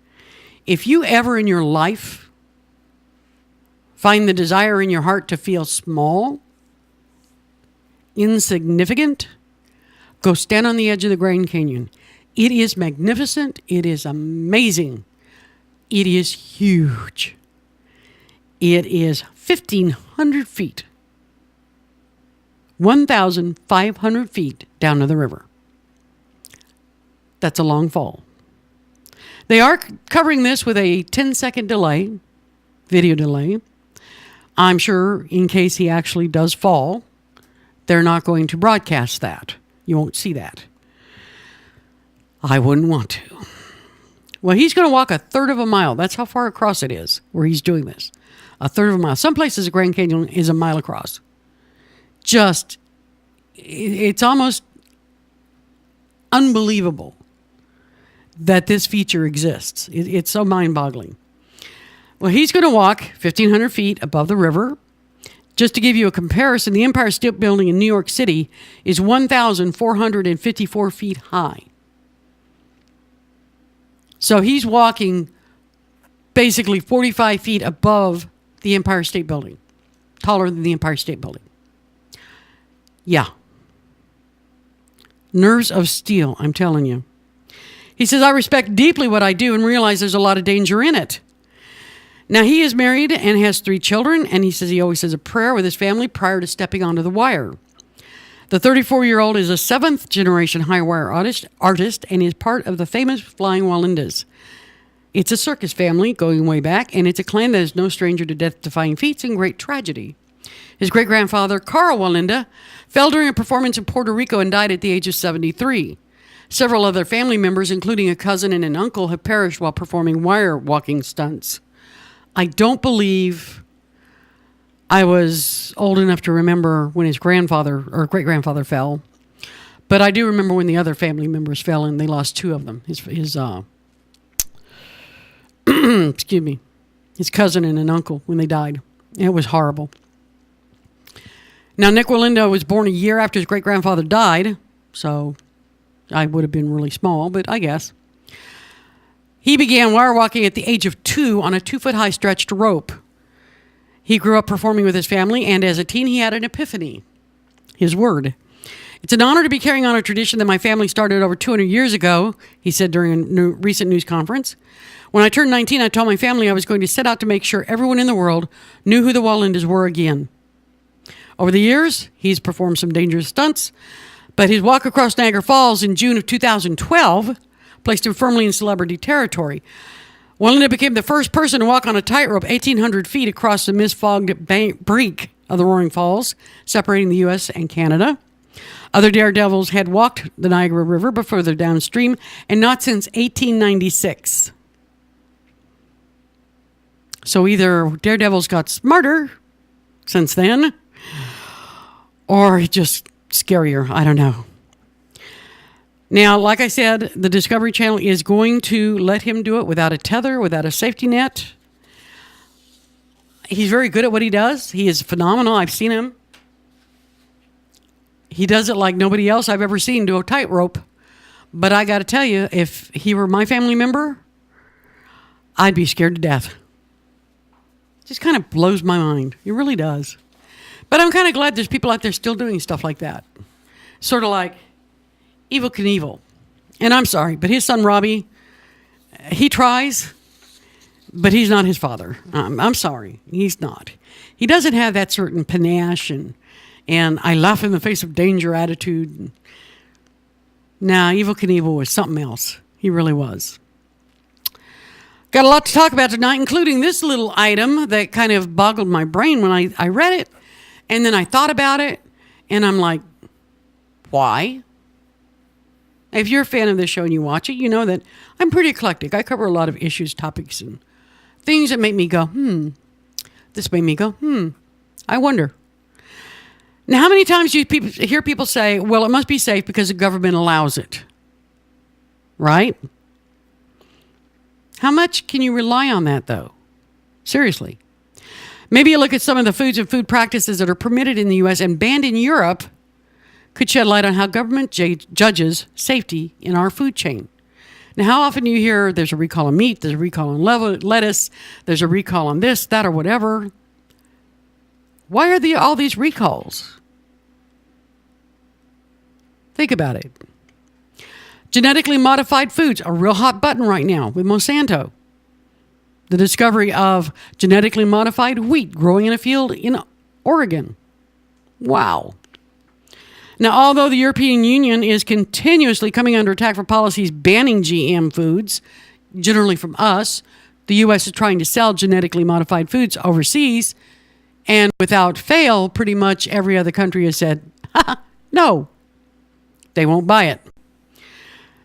N: If you ever in your life find the desire in your heart to feel small, insignificant, go stand on the edge of the Grand Canyon. It is magnificent. It is amazing. It is huge. It is 1,500 feet. 1,500 feet down to the river. That's a long fall. They are covering this with a 10-second delay, video delay. I'm sure in case he actually does fall, they're not going to broadcast that. You won't see that. I wouldn't want to. Well, he's going to walk a third of a mile. That's how far across it is where he's doing this. A third of a mile. Some places the Grand Canyon is a mile across. It's almost unbelievable that this feature exists. It's so mind-boggling. Well, he's going to walk 1,500 feet above the river. Just to give you a comparison, the Empire State Building in New York City is 1,454 feet high. So he's walking basically 45 feet above the Empire State Building, taller than the Empire State Building. Yeah. Nerves of steel, I'm telling you. He says, I respect deeply what I do and realize there's a lot of danger in it. Now, he is married and has 3 children, and he says he always says a prayer with his family prior to stepping onto the wire. The 34-year-old is a 7th-generation high-wire artist and is part of the famous Flying Wallendas. It's a circus family going way back, and it's a clan that is no stranger to death-defying feats and great tragedy. His great-grandfather, Carl Wallenda, fell during a performance in Puerto Rico and died at the age of 73. Several other family members, including a cousin and an uncle, have perished while performing wire walking stunts. I don't believe I was old enough to remember when his grandfather or great-grandfather fell, but I do remember when the other family members fell, and they lost 2 of them. His excuse me, his cousin and an uncle when they died. It was horrible. Now, Nick Wallenda was born a year after his great-grandfather died, so I would have been really small, but I guess. He began wire walking at the age of 2 on a 2-foot-high stretched rope. He grew up performing with his family, and as a teen, he had an epiphany. His word. It's an honor to be carrying on a tradition that my family started over 200 years ago, he said during a recent news conference. When I turned 19, I told my family I was going to set out to make sure everyone in the world knew who the Wallendas were again. Over the years, he's performed some dangerous stunts, but his walk across Niagara Falls in June of 2012 placed him firmly in celebrity territory. Wallenda became the first person to walk on a tightrope 1,800 feet across the mist-fogged brink of the Roaring Falls, separating the U.S. and Canada. Other daredevils had walked the Niagara River, but further downstream, and not since 1896. So either daredevils got smarter since then, or just scarier. I don't know. Now, like I said, the Discovery Channel is going to let him do it without a tether, without a safety net. He's very good at what he does. He is phenomenal. I've seen him. He does it like nobody else I've ever seen do a tightrope. But I got to tell you, if he were my family member, I'd be scared to death. Just kind of blows my mind. It really does. But I'm kind of glad there's people out there still doing stuff like that. Sort of like Evel Knievel. And I'm sorry, but his son Robbie, he tries, but he's not his father. I'm sorry, he's not. He doesn't have that certain panache and I laugh in the face of danger attitude. Nah, Evel Knievel was something else. He really was. Got a lot to talk about tonight, including this little item that kind of boggled my brain when I read it. And then I thought about it, and I'm like, why? If you're a fan of this show and you watch it, you know that I'm pretty eclectic. I cover a lot of issues, topics, and things that make me go, This made me go, I wonder. Now, how many times do you hear people say, well, it must be safe because the government allows it? Right? How much can you rely on that, though? Seriously. Maybe you look at some of the foods and food practices that are permitted in the U.S. and banned in Europe could shed light on how government judges safety in our food chain. Now, how often do you hear there's a recall on meat, there's a recall on lettuce, there's a recall on this, that, or whatever? Why are all these recalls? Think about it. Genetically modified foods, a real hot button right now with Monsanto. The discovery of genetically modified wheat growing in a field in Oregon. Wow. Now, although the European Union is continuously coming under attack for policies banning GM foods, generally from us, the U.S. is trying to sell genetically modified foods overseas, and without fail, pretty much every other country has said, No, they won't buy it.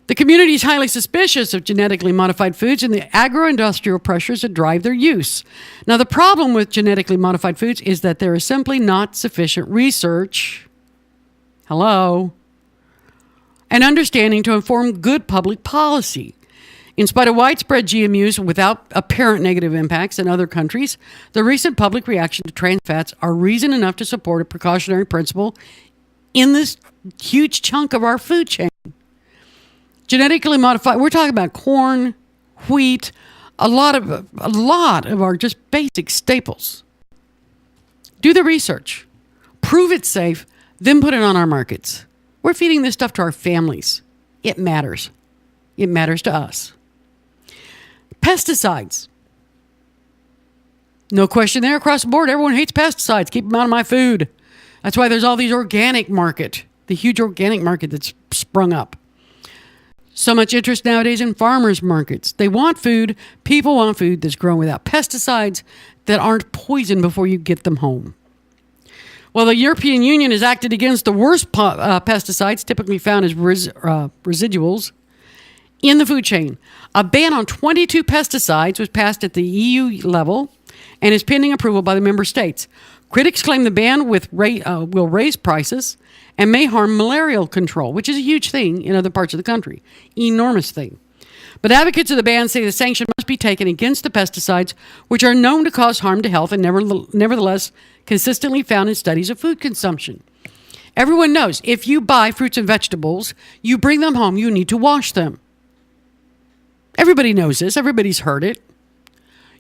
N: The community is highly suspicious of genetically modified foods and the agro-industrial pressures that drive their use. Now, the problem with genetically modified foods is that there is simply not sufficient research, and understanding to inform good public policy. In spite of widespread GM use without apparent negative impacts in other countries, the recent public reaction to trans fats are reason enough to support a precautionary principle in this huge chunk of our food chain. Genetically modified, we're talking about corn, wheat, a lot of our just basic staples. Do the research. Prove it's safe, then put it on our markets. We're feeding this stuff to our families. It matters. It matters to us. Pesticides. No question there across the board. Everyone hates pesticides. Keep them out of my food. That's why there's all these organic market, the huge organic market that's sprung up. So much interest nowadays in farmers markets. They want food. People want food that's grown without pesticides that aren't poisoned before you get them home. Well, the European Union has acted against the worst pesticides, typically found as residuals, in the food chain. A ban on 22 pesticides was passed at the EU level and is pending approval by the member states. Critics claim the ban will raise prices and may harm malarial control, which is a huge thing in other parts of the country. Enormous thing. But advocates of the ban say the sanction must be taken against the pesticides, which are known to cause harm to health and nevertheless consistently found in studies of food consumption. Everyone knows if you buy fruits and vegetables, you bring them home, you need to wash them. Everybody knows this. Everybody's heard it.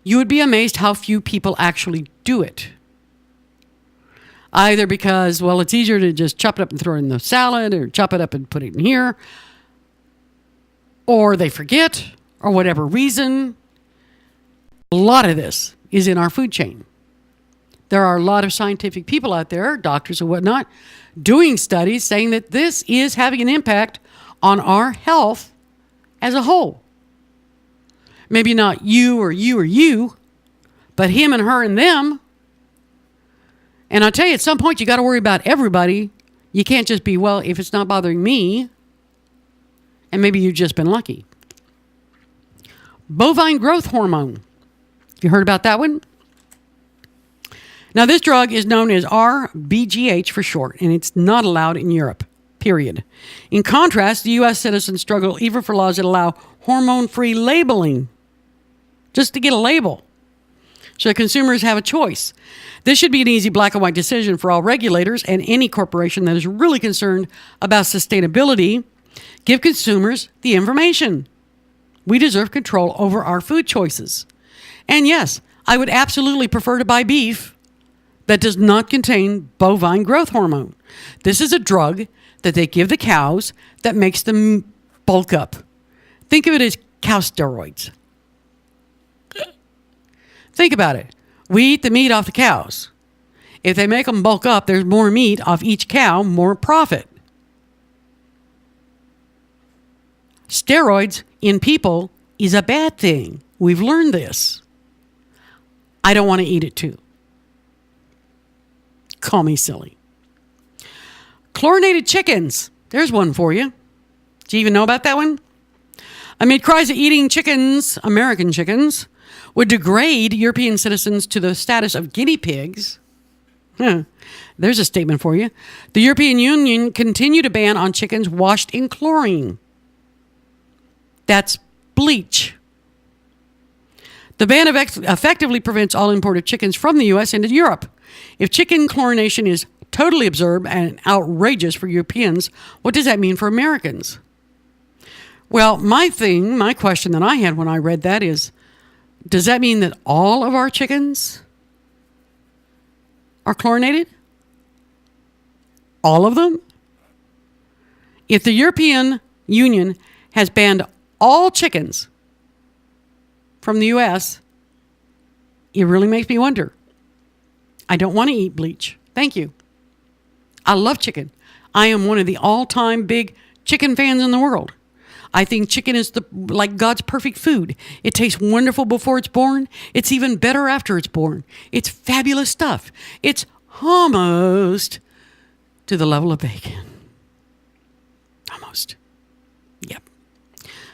N: You would be amazed how few people actually do it. Either because, well, it's easier to just chop it up and throw it in the salad or chop it up and put it in here, or they forget, or whatever reason. A lot of this is in our food chain. There are a lot of scientific people out there, doctors and whatnot, doing studies saying that this is having an impact on our health as a whole. Maybe not you or you or you, but him and her and them. And I tell you, at some point, you got to worry about everybody. You can't just be, well, if it's not bothering me, and maybe you've just been lucky. Bovine growth hormone. You heard about that one? Now, this drug is known as RBGH for short, and it's not allowed in Europe, period. In contrast, the U.S. citizens struggle even for laws that allow hormone-free labeling, just to get a label, so consumers have a choice. This should be an easy black and white decision for all regulators and any corporation that is really concerned about sustainability. Give consumers the information. We deserve control over our food choices. And yes, I would absolutely prefer to buy beef that does not contain bovine growth hormone. This is a drug that they give the cows that makes them bulk up. Think of it as cow steroids. Think about it. We eat the meat off the cows. If they make them bulk up, there's more meat off each cow, more profit. Steroids in people is a bad thing. We've learned this. I don't want to eat it too. Call me silly. Chlorinated chickens. There's one for you. Do you even know about that one? Amid cries that eating chickens, American chickens, would degrade European citizens to the status of guinea pigs. There's a statement for you. The European Union continued to ban on chickens washed in chlorine. That's bleach. The ban effectively prevents all imported chickens from the U.S. into Europe. If chicken chlorination is totally absurd and outrageous for Europeans, what does that mean for Americans? Well, my question that I had when I read that is, does that mean that all of our chickens are chlorinated? All of them? If the European Union has banned all chickens from the U.S., it really makes me wonder. I don't want to eat bleach. Thank you. I love chicken. I am one of the all-time big chicken fans in the world. I think chicken is like God's perfect food. It tastes wonderful before it's born. It's even better after it's born. It's fabulous stuff. It's almost to the level of bacon. Almost. Yep.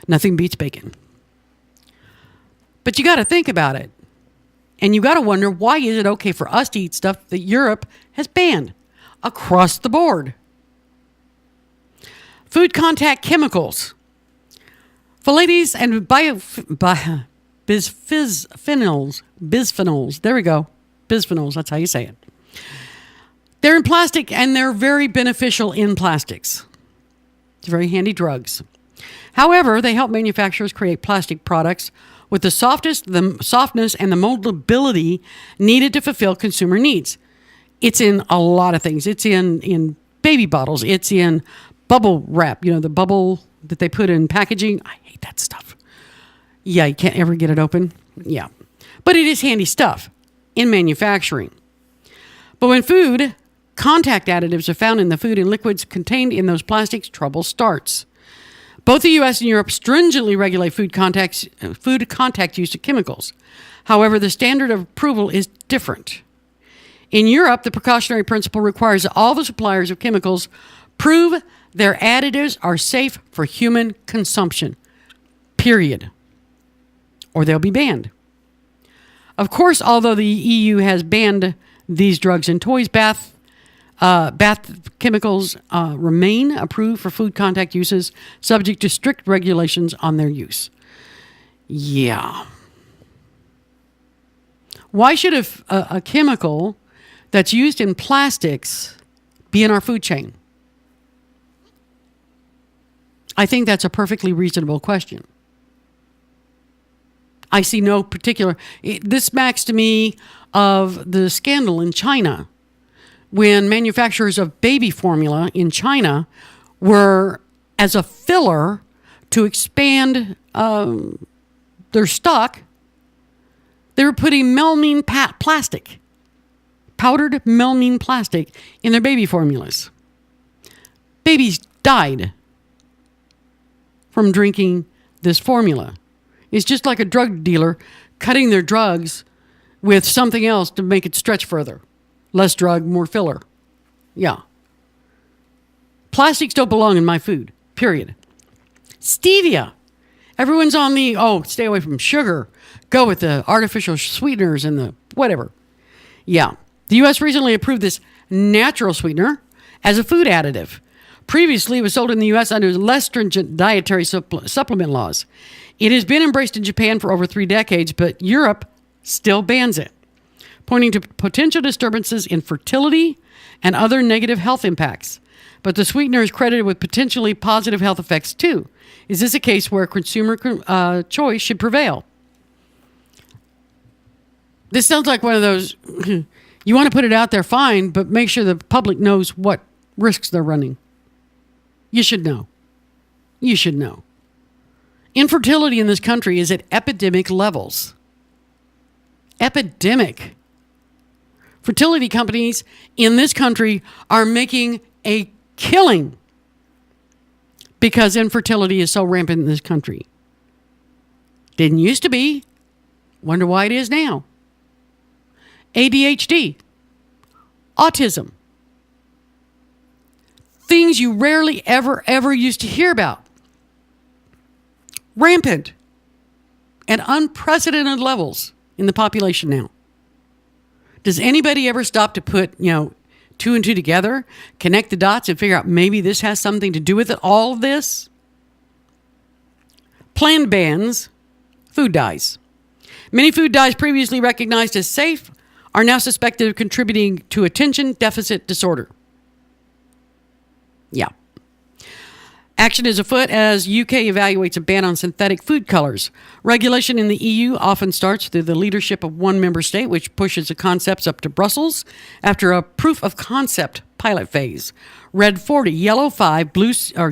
N: Nothing beats bacon. But you got to think about it. And you got to wonder, why is it okay for us to eat stuff that Europe has banned across the board? Food contact chemicals. Phthalates and bisphenols. There we go. Bisphenols, that's how you say it. They're in plastic, and they're very beneficial in plastics. It's very handy drugs. However, they help manufacturers create plastic products with the softness and the moldability needed to fulfill consumer needs. It's in a lot of things. It's in baby bottles. It's in bubble wrap, the bubble that they put in packaging. I hate that stuff. Yeah, you can't ever get it open. Yeah. But it is handy stuff in manufacturing. But when food contact additives are found in the food and liquids contained in those plastics, trouble starts. Both the U.S. and Europe stringently regulate food contact use of chemicals. However, the standard of approval is different. In Europe, the precautionary principle requires that all the suppliers of chemicals prove their additives are safe for human consumption. Period. Or they'll be banned. Of course, although the EU has banned these drugs in toys, bath chemicals remain approved for food contact uses, subject to strict regulations on their use. Yeah. Why should a chemical that's used in plastics be in our food chain? I think that's a perfectly reasonable question. I see no particular... This smacks to me of the scandal in China when manufacturers of baby formula in China were, as a filler to expand their stock, they were putting melamine plastic, powdered melamine plastic, in their baby formulas. Babies died from drinking this formula. It's just like a drug dealer cutting their drugs with something else to make it stretch further. Less drug, more filler. Yeah. Plastics don't belong in my food, period. Stevia. Everyone's on the, stay away from sugar. Go with the artificial sweeteners and the whatever. Yeah. The U.S. recently approved this natural sweetener as a food additive. Previously, it was sold in the U.S. under less stringent dietary supplement laws. It has been embraced in Japan for over 3 decades, but Europe still bans it, pointing to potential disturbances in fertility and other negative health impacts. But the sweetener is credited with potentially positive health effects too. Is this a case where consumer choice should prevail? This sounds like one of those, you want to put it out there, fine, but make sure the public knows what risks they're running. You should know. You should know. Infertility in this country is at epidemic levels. Epidemic. Fertility companies in this country are making a killing because infertility is so rampant in this country. Didn't used to be. Wonder why it is now. ADHD. Autism. Things you rarely ever used to hear about. Rampant at unprecedented levels in the population now. Does anybody ever stop to put, 2 and 2 together, connect the dots, and figure out maybe this has something to do with it, all of this? Planned bans, food dyes. Many food dyes previously recognized as safe are now suspected of contributing to attention deficit disorder. Yeah. Action is afoot as UK evaluates a ban on synthetic food colors. Regulation in the EU often starts through the leadership of one member state, which pushes the concepts up to Brussels after a proof of concept pilot phase. Red 40, yellow 5,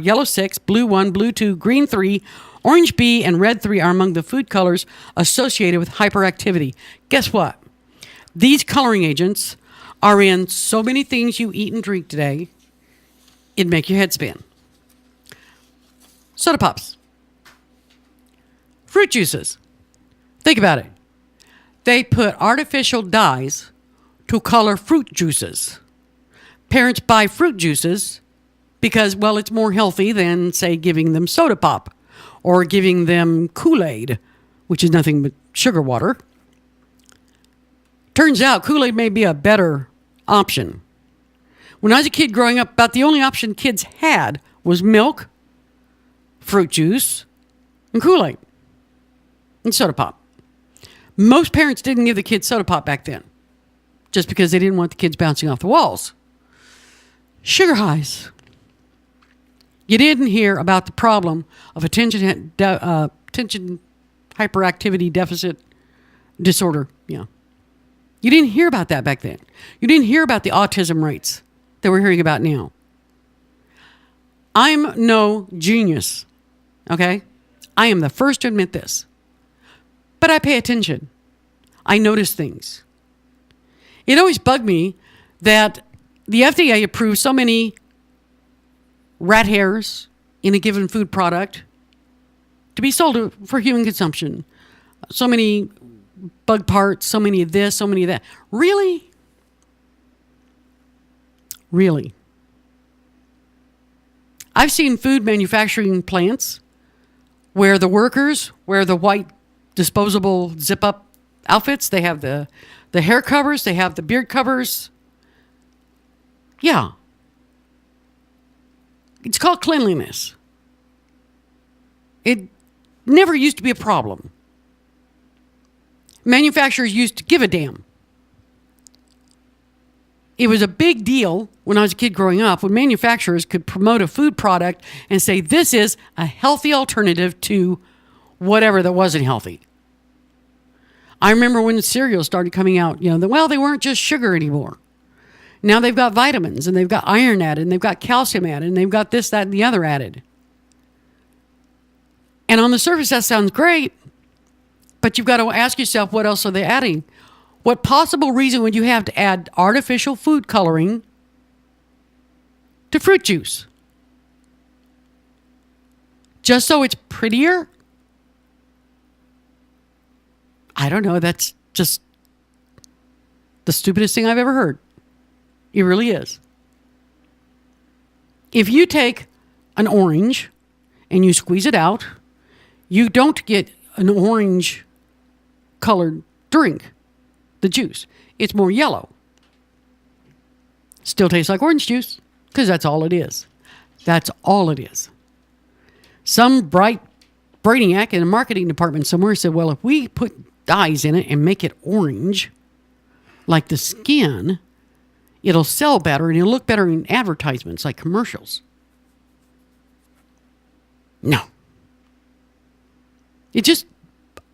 N: yellow 6, blue 1, blue 2, green 3, orange B, and red 3 are among the food colors associated with hyperactivity. Guess what? These coloring agents are in so many things you eat and drink today, it'd make your head spin. Soda pops. Fruit juices. Think about it. They put artificial dyes to color fruit juices. parents buy fruit juices because, well, it's more healthy than, say, giving them soda pop or giving them Kool-Aid, which is nothing but sugar water. Turns out Kool-Aid may be a better option. When I was a kid growing up, about the only option kids had was milk, fruit juice, and Kool-Aid, and soda pop. Most parents didn't give the kids soda pop back then, just because they didn't want the kids bouncing off the walls. Sugar highs. You didn't hear about the problem of attention hyperactivity deficit disorder. Yeah. You didn't hear about that back then. You didn't hear about the autism rates that we're hearing about now. I'm no genius, okay? I am the first to admit this. But I pay attention. I notice things. It always bugged me that the FDA approves so many rat hairs in a given food product to be sold for human consumption. So many bug parts, so many of this, so many of that. Really? Really? I've seen food manufacturing plants where the workers wear the white disposable zip-up outfits. They have the hair covers. They have the beard covers. Yeah. It's called cleanliness. It never used to be a problem. Manufacturers used to give a damn. It was a big deal when I was a kid growing up when manufacturers could promote a food product and say, this is a healthy alternative to whatever that wasn't healthy. I remember when the cereals started coming out, they weren't just sugar anymore. Now they've got vitamins and they've got iron added and they've got calcium added and they've got this, that, and the other added. And on the surface, that sounds great, but you've got to ask yourself, what else are they adding? What possible reason would you have to add artificial food coloring to fruit juice? Just so it's prettier? I don't know. That's just the stupidest thing I've ever heard. It really is. If you take an orange and you squeeze it out, you don't get an orange colored drink, the juice. It's more yellow. Still tastes like orange juice because that's all it is. That's all it is. Some bright brainiac in a marketing department somewhere said, well, if we put dyes in it and make it orange, like the skin, it'll sell better and it'll look better in advertisements like commercials. No. It just,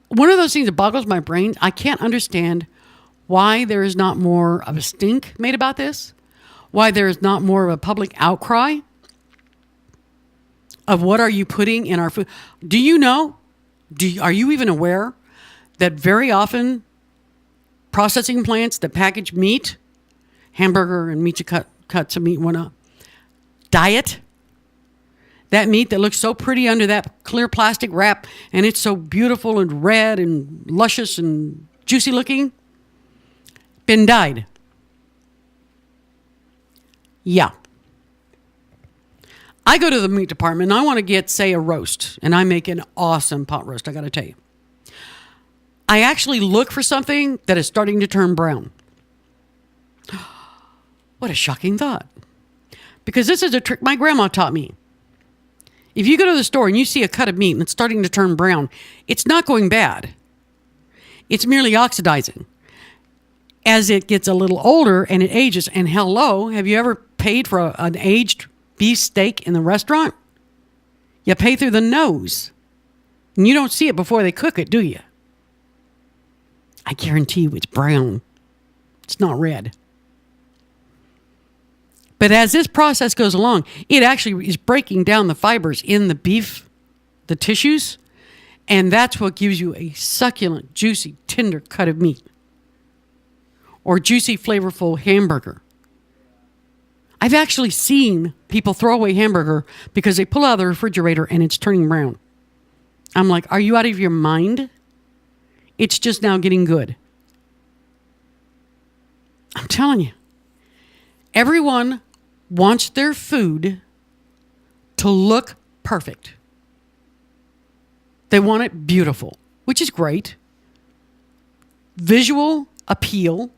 N: one of those things that boggles my brain. I can't understand why there is not more of a stink made about this, why there is not more of a public outcry of what are you putting in our food. Do you know, are you even aware that very often processing plants that package meat, hamburger and meat cuts of meat, whatnot, diet, that meat that looks so pretty under that clear plastic wrap and it's so beautiful and red and luscious and juicy looking, been dyed. Yeah. I go to the meat department and I want to get, say, a roast, and I make an awesome pot roast, I got to tell you. I actually look for something that is starting to turn brown. What a shocking thought. Because this is a trick my grandma taught me. If you go to the store and you see a cut of meat and it's starting to turn brown, it's not going bad. It's merely oxidizing. As it gets a little older and it ages, and hello, have you ever paid for an aged beef steak in the restaurant? You pay through the nose. And you don't see it before they cook it, do you? I guarantee you it's brown. It's not red. But as this process goes along, it actually is breaking down the fibers in the beef, the tissues, and that's what gives you a succulent, juicy, tender cut of meat. Or juicy, flavorful hamburger. I've actually seen people throw away hamburger because they pull out of the refrigerator and it's turning brown. I'm like, are you out of your mind? It's just now getting good. I'm telling you. Everyone wants their food to look perfect. They want it beautiful, which is great. Visual appeal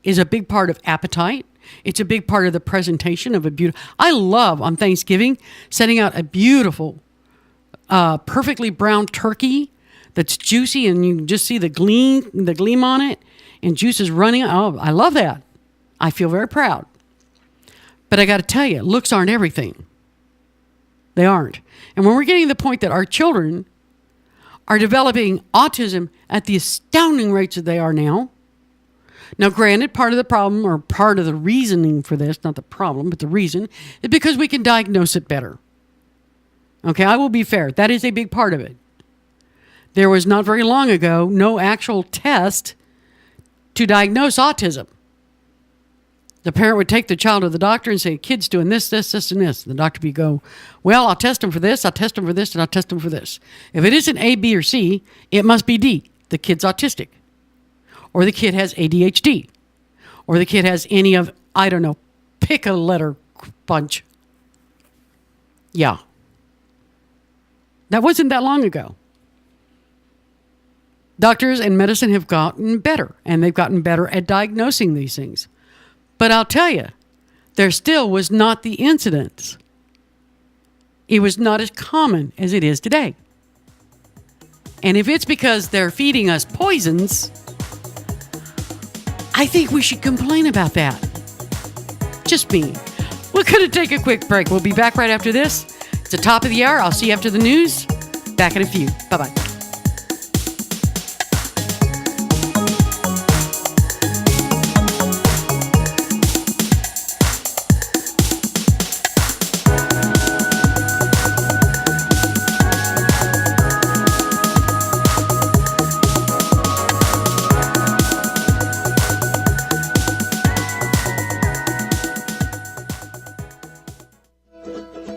N: is a big part of appetite. It's a big part of the presentation of a beautiful. I love on Thanksgiving setting out a beautiful, perfectly browned turkey that's juicy, and you can just see the gleam on it, and juice is running. Oh, I love that. I feel very proud. But I got to tell you, looks aren't everything. They aren't. And when we're getting to the point that our children are developing autism at the astounding rates that they are now. Now, granted, part of the problem or part of the reasoning for this, not the problem, but the reason, is because we can diagnose it better. Okay, I will be fair. That is a big part of it. There was not very long ago no actual test to diagnose autism. The parent would take the child to the doctor and say, kid's doing this, this, this, and this. And the doctor would go, well, I'll test him for this, I'll test him for this, and I'll test him for this. If it isn't A, B, or C, it must be D. The kid's autistic. Or the kid has ADHD. Or the kid has any of, I don't know, pick a letter bunch. Yeah. That wasn't that long ago. Doctors and medicine have gotten better, and they've gotten better at diagnosing these things. But I'll tell you, there still was not the incidence. It was not as common as it is today. And if it's because they're feeding us poisons, I think we should complain about that. Just me. We're going to take a quick break. We'll be back right after this. It's the top of the hour. I'll see you after the news. Back in a few. Bye-bye.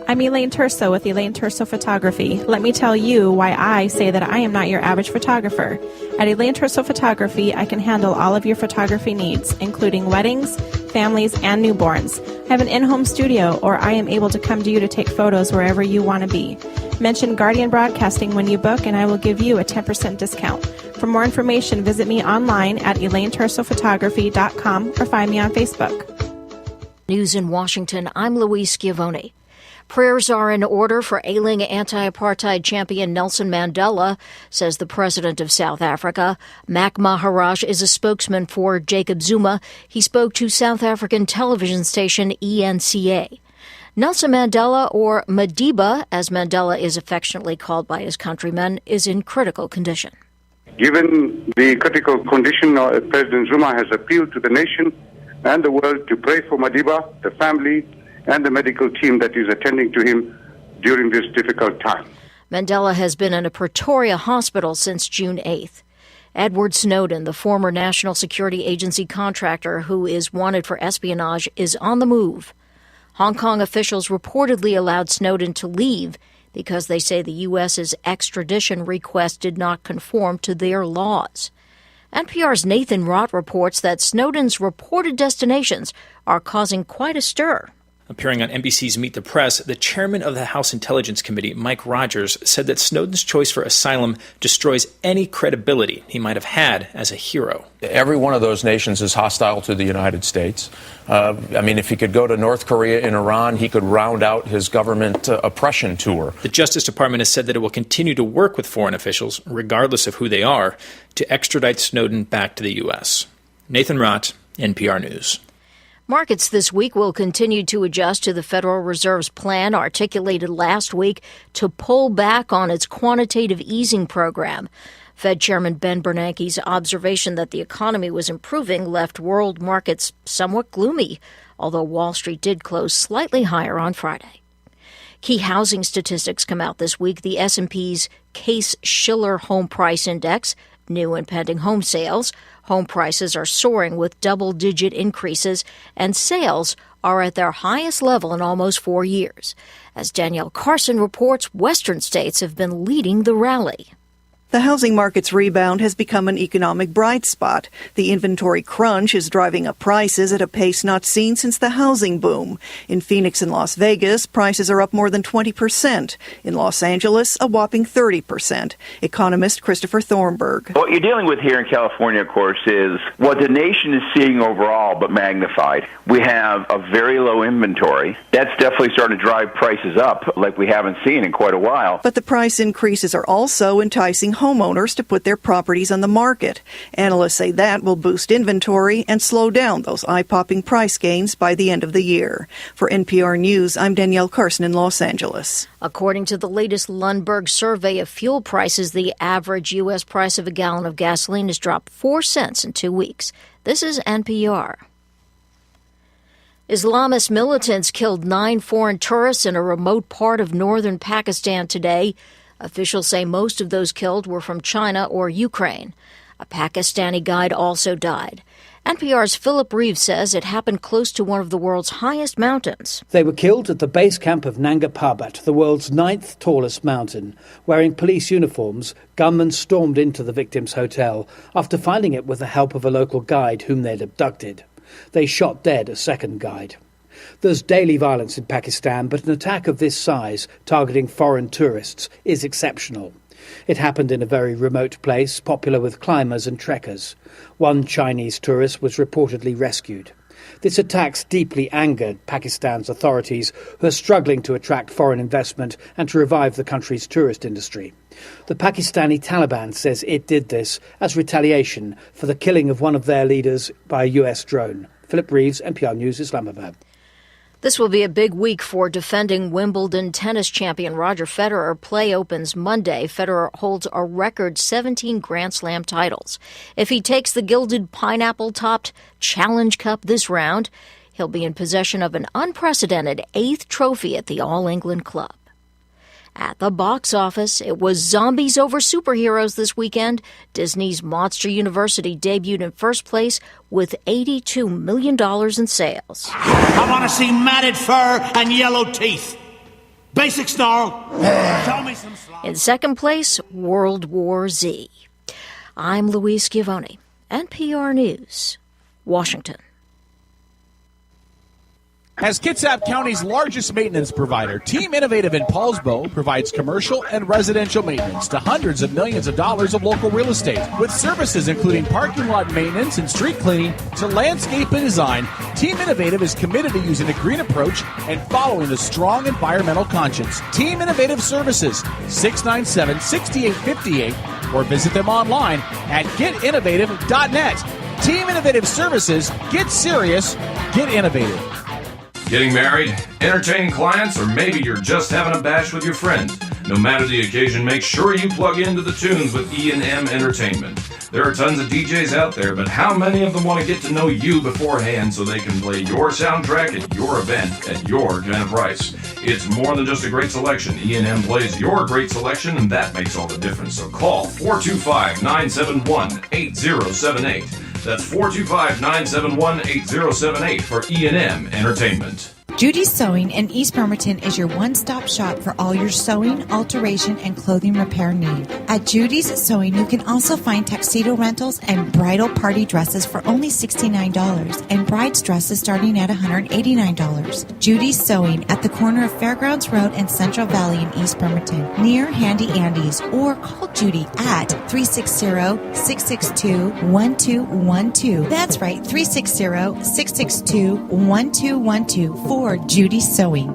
Q: I'm Elaine Terso with Elaine Terso Photography. Let me tell you why I say that I am not your average photographer. At Elaine Terso Photography, I can handle all of your photography needs, including weddings, families, and newborns. I have an in-home studio, or I am able to come to you to take photos wherever you want to be. Mention Guardian Broadcasting when you book, and I will give you a 10% discount. For more information, visit me online at ElaineTersoPhotography.com or find me on Facebook.
A: News in Washington, I'm Louise Schiavone. Prayers are in order for ailing anti-apartheid champion Nelson Mandela, says the president of South Africa. Mac Maharaj is a spokesman for Jacob Zuma. He spoke to South African television station ENCA. Nelson Mandela, or Madiba, as Mandela is affectionately called by his countrymen, is in critical condition.
B: Given the critical condition, President Zuma has appealed to the nation and the world to pray for Madiba, the family, and the medical team that is attending to him during this difficult time.
A: Mandela has been in a Pretoria hospital since June 8th. Edward Snowden, the former National Security Agency contractor who is wanted for espionage, is on the move. Hong Kong officials reportedly allowed Snowden to leave because they say the U.S.'s extradition request did not conform to their laws. NPR's Nathan Rott reports that Snowden's reported destinations are causing quite a stir.
C: Appearing on NBC's Meet the Press, the chairman of the House Intelligence Committee, Mike Rogers, said that Snowden's choice for asylum destroys any credibility he might have had as a hero.
D: Every one of those nations is hostile to the United States. If he could go to North Korea and Iran, he could round out his government oppression tour.
C: The Justice Department has said that it will continue to work with foreign officials, regardless of who they are, to extradite Snowden back to the U.S. Nathan Rott, NPR News.
A: Markets this week will continue to adjust to the Federal Reserve's plan articulated last week to pull back on its quantitative easing program. Fed Chairman Ben Bernanke's observation that the economy was improving left world markets somewhat gloomy, although Wall Street did close slightly higher on Friday. Key housing statistics come out this week. The S&P's Case-Shiller Home Price Index, new and pending home sales. Home prices are soaring with double-digit increases, and sales are at their highest level in almost 4 years. As Danielle Carson reports, Western states have been leading the rally.
E: The housing market's rebound has become an economic bright spot. The inventory crunch is driving up prices at a pace not seen since the housing boom. In Phoenix and Las Vegas, prices are up more than 20%. In Los Angeles, a whopping 30%. Economist Christopher Thornburg.
F: What you're dealing with here in California, of course, is what the nation is seeing overall, but magnified. We have a very low inventory. That's definitely starting to drive prices up like we haven't seen in quite a while.
E: But the price increases are also enticing homeowners to put their properties on the market. Analysts say that will boost inventory and slow down those eye-popping price gains by the end of the year. For NPR News, I'm Danielle Carson in Los Angeles.
A: According to the latest Lundberg survey of fuel prices, the average U.S. price of a gallon of gasoline has dropped 4 cents in 2 weeks. This is NPR. Islamist militants killed 9 foreign tourists in a remote part of northern Pakistan today. Officials say most of those killed were from China or Ukraine. A Pakistani guide also died. NPR's Philip Reeves says it happened close to one of the world's highest mountains.
G: They were killed at the base camp of Nanga Parbat, the world's 9th tallest mountain. Wearing police uniforms, gunmen stormed into the victims' hotel after finding it with the help of a local guide whom they'd abducted. They shot dead a second guide. There's daily violence in Pakistan, but an attack of this size, targeting foreign tourists, is exceptional. It happened in a very remote place, popular with climbers and trekkers. One Chinese tourist was reportedly rescued. This attack deeply angered Pakistan's authorities, who are struggling to attract foreign investment and to revive the country's tourist industry. The Pakistani Taliban says it did this as retaliation for the killing of one of their leaders by a U.S. drone. Philip Reeves, NPR News, Islamabad.
A: This will be a big week for defending Wimbledon tennis champion Roger Federer. Play opens Monday. Federer holds a record 17 Grand Slam titles. If he takes the gilded pineapple-topped Challenge Cup this round, he'll be in possession of an unprecedented 8th trophy at the All England Club. At the box office, it was zombies over superheroes this weekend. Disney's Monster University debuted in first place with $82 million in sales.
H: I want to see matted fur and yellow teeth. Basic snarl. Show me some slop.
A: In second place, World War Z. I'm Louise Schiavone, NPR News, Washington.
I: As Kitsap County's largest maintenance provider, Team Innovative in Paulsbo provides commercial and residential maintenance to hundreds of millions of dollars of local real estate. With services including parking lot maintenance and street cleaning to landscape and design, Team Innovative is committed to using a green approach and following a strong environmental conscience. Team Innovative Services, 697-6858, or visit them online at getinnovative.net. Team Innovative Services, get serious, get innovative.
K: Getting married, entertaining clients, or maybe you're just having a bash with your friends. No matter the occasion, make sure you plug into the tunes with E&M Entertainment. There are tons of DJs out there, but how many of them want to get to know you beforehand so they can play your soundtrack at your event at your kind of price? It's more than just a great selection. E&M plays your great selection, and that makes all the difference. So call 425-971-8078. That's 425-971-8078 for E&M Entertainment.
L: Judy's Sewing in East Bremerton is your one-stop shop for all your sewing, alteration, and clothing repair need. At Judy's Sewing, you can also find tuxedo rentals and bridal party dresses for only $69 and bride's dresses starting at $189. Judy's Sewing at the corner of Fairgrounds Road and Central Valley in East Bremerton, near Handy Andy's, or call Judy at 360-662-1212. That's right, 360-662-1212 for Judy Sewing.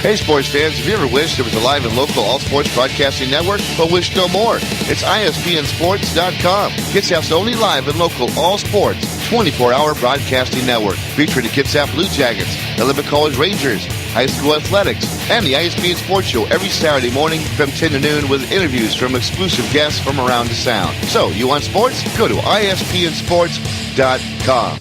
P: Hey, sports fans, have you ever wished there was a live and local all-sports broadcasting network, but wish no more? It's ISPNSports.com. Kitsap's only live and local all-sports 24-hour broadcasting network, featuring the Kitsap Blue Jackets, the Lubbock College Rangers, high school athletics, and the ISPN Sports Show every Saturday morning from 10 to noon with interviews from exclusive guests from around the Sound. So, you want sports? Go to ISPNSports.com.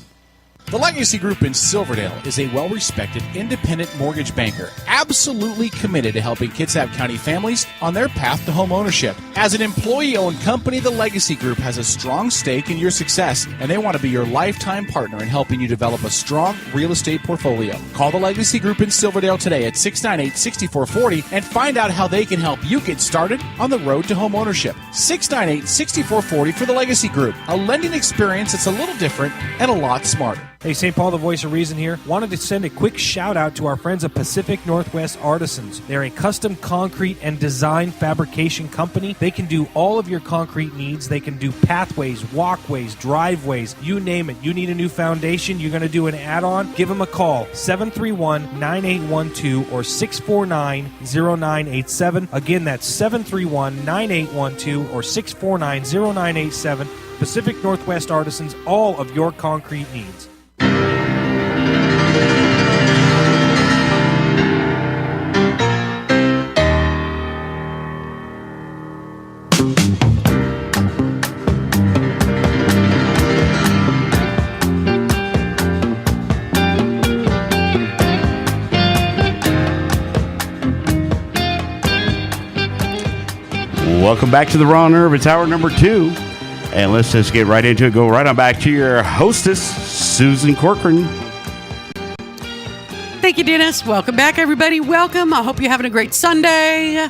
I: The Legacy Group in Silverdale is a well-respected independent mortgage banker, absolutely committed to helping Kitsap County families on their path to home ownership. As an employee-owned company, the Legacy Group has a strong stake in your success, and they want to be your lifetime partner in helping you develop a strong real estate portfolio. Call the Legacy Group in Silverdale today at 698-6440 and find out how they can help you get started on the road to home ownership. 698-6440 for the Legacy Group, a lending experience that's a little different and a lot smarter.
R: Hey, St. Paul, the voice of reason here. Wanted to send a quick shout out to our friends at Pacific Northwest Artisans. They're a custom concrete and design fabrication company. They can do all of your concrete needs. They can do pathways, walkways, driveways, you name it. You need a new foundation, you're going to do an add-on, give them a call, 731-9812 or 649-0987. Again, that's 731-9812 or 649-0987. Pacific Northwest Artisans, all of your concrete needs.
M: Welcome back to the Raw Nerve. It's hour number 2. And let's just get right into it. Go right on back to your hostess, Susan Corcoran.
N: Thank you, Dennis. Welcome back, everybody. Welcome. I hope you're having a great Sunday.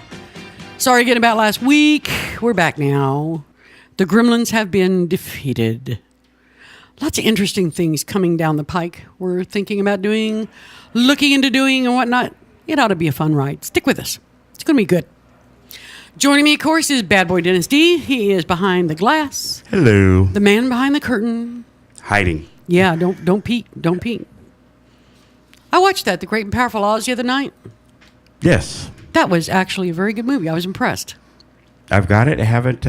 N: Sorry again about last week. We're back now. The Gremlins have been defeated. Lots of interesting things coming down the pike. We're thinking about doing, looking into doing, and whatnot. It ought to be a fun ride. Stick with us. It's going to be good. Joining me, of course, is Bad Boy Dennis D. He is behind the glass.
M: Hello.
N: The man behind the curtain.
M: Hiding.
N: Yeah, don't peek. Don't peek. I watched that, The Great and Powerful Oz, the other night.
M: Yes.
N: That was actually a very good movie. I was impressed.
M: I've got it. I haven't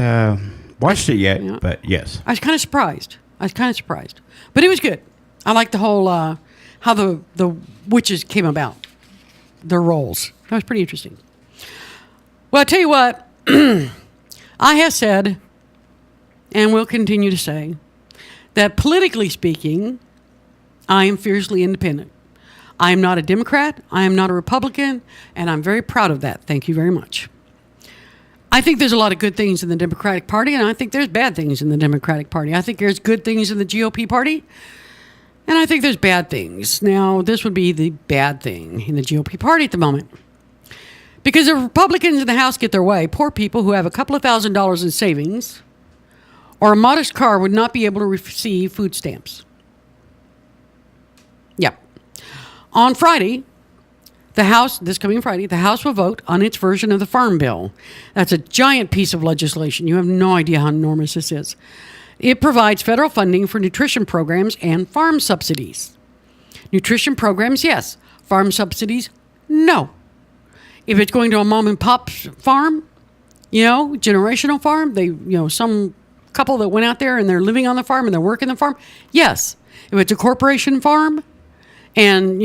M: watched it yet, but yes.
N: I was kind of surprised. But it was good. I liked the whole, how the witches came about. Their roles. That was pretty interesting. Well, I'll tell you what. I have said, and will continue to say, that politically speaking, I am fiercely independent. I am not a Democrat. I am not a Republican. And I'm very proud of that. Thank you very much. I think there's a lot of good things in the Democratic Party, and I think there's bad things in the Democratic Party. I think there's good things in the GOP Party, and I think there's bad things. Now, this would be the bad thing in the GOP Party at the moment. Because if Republicans in the House get their way, poor people who have a couple of $1,000s in savings or a modest car would not be able to receive food stamps. Yep. On Friday, this coming Friday, the House will vote on its version of the Farm Bill. That's a giant piece of legislation. You have no idea how enormous this is. It provides federal funding for nutrition programs and farm subsidies. Nutrition programs, yes. Farm subsidies, no. If it's going to a mom and pop farm, generational farm, some couple that went out there and they're living on the farm and they're working the farm, yes. If it's a corporation farm and,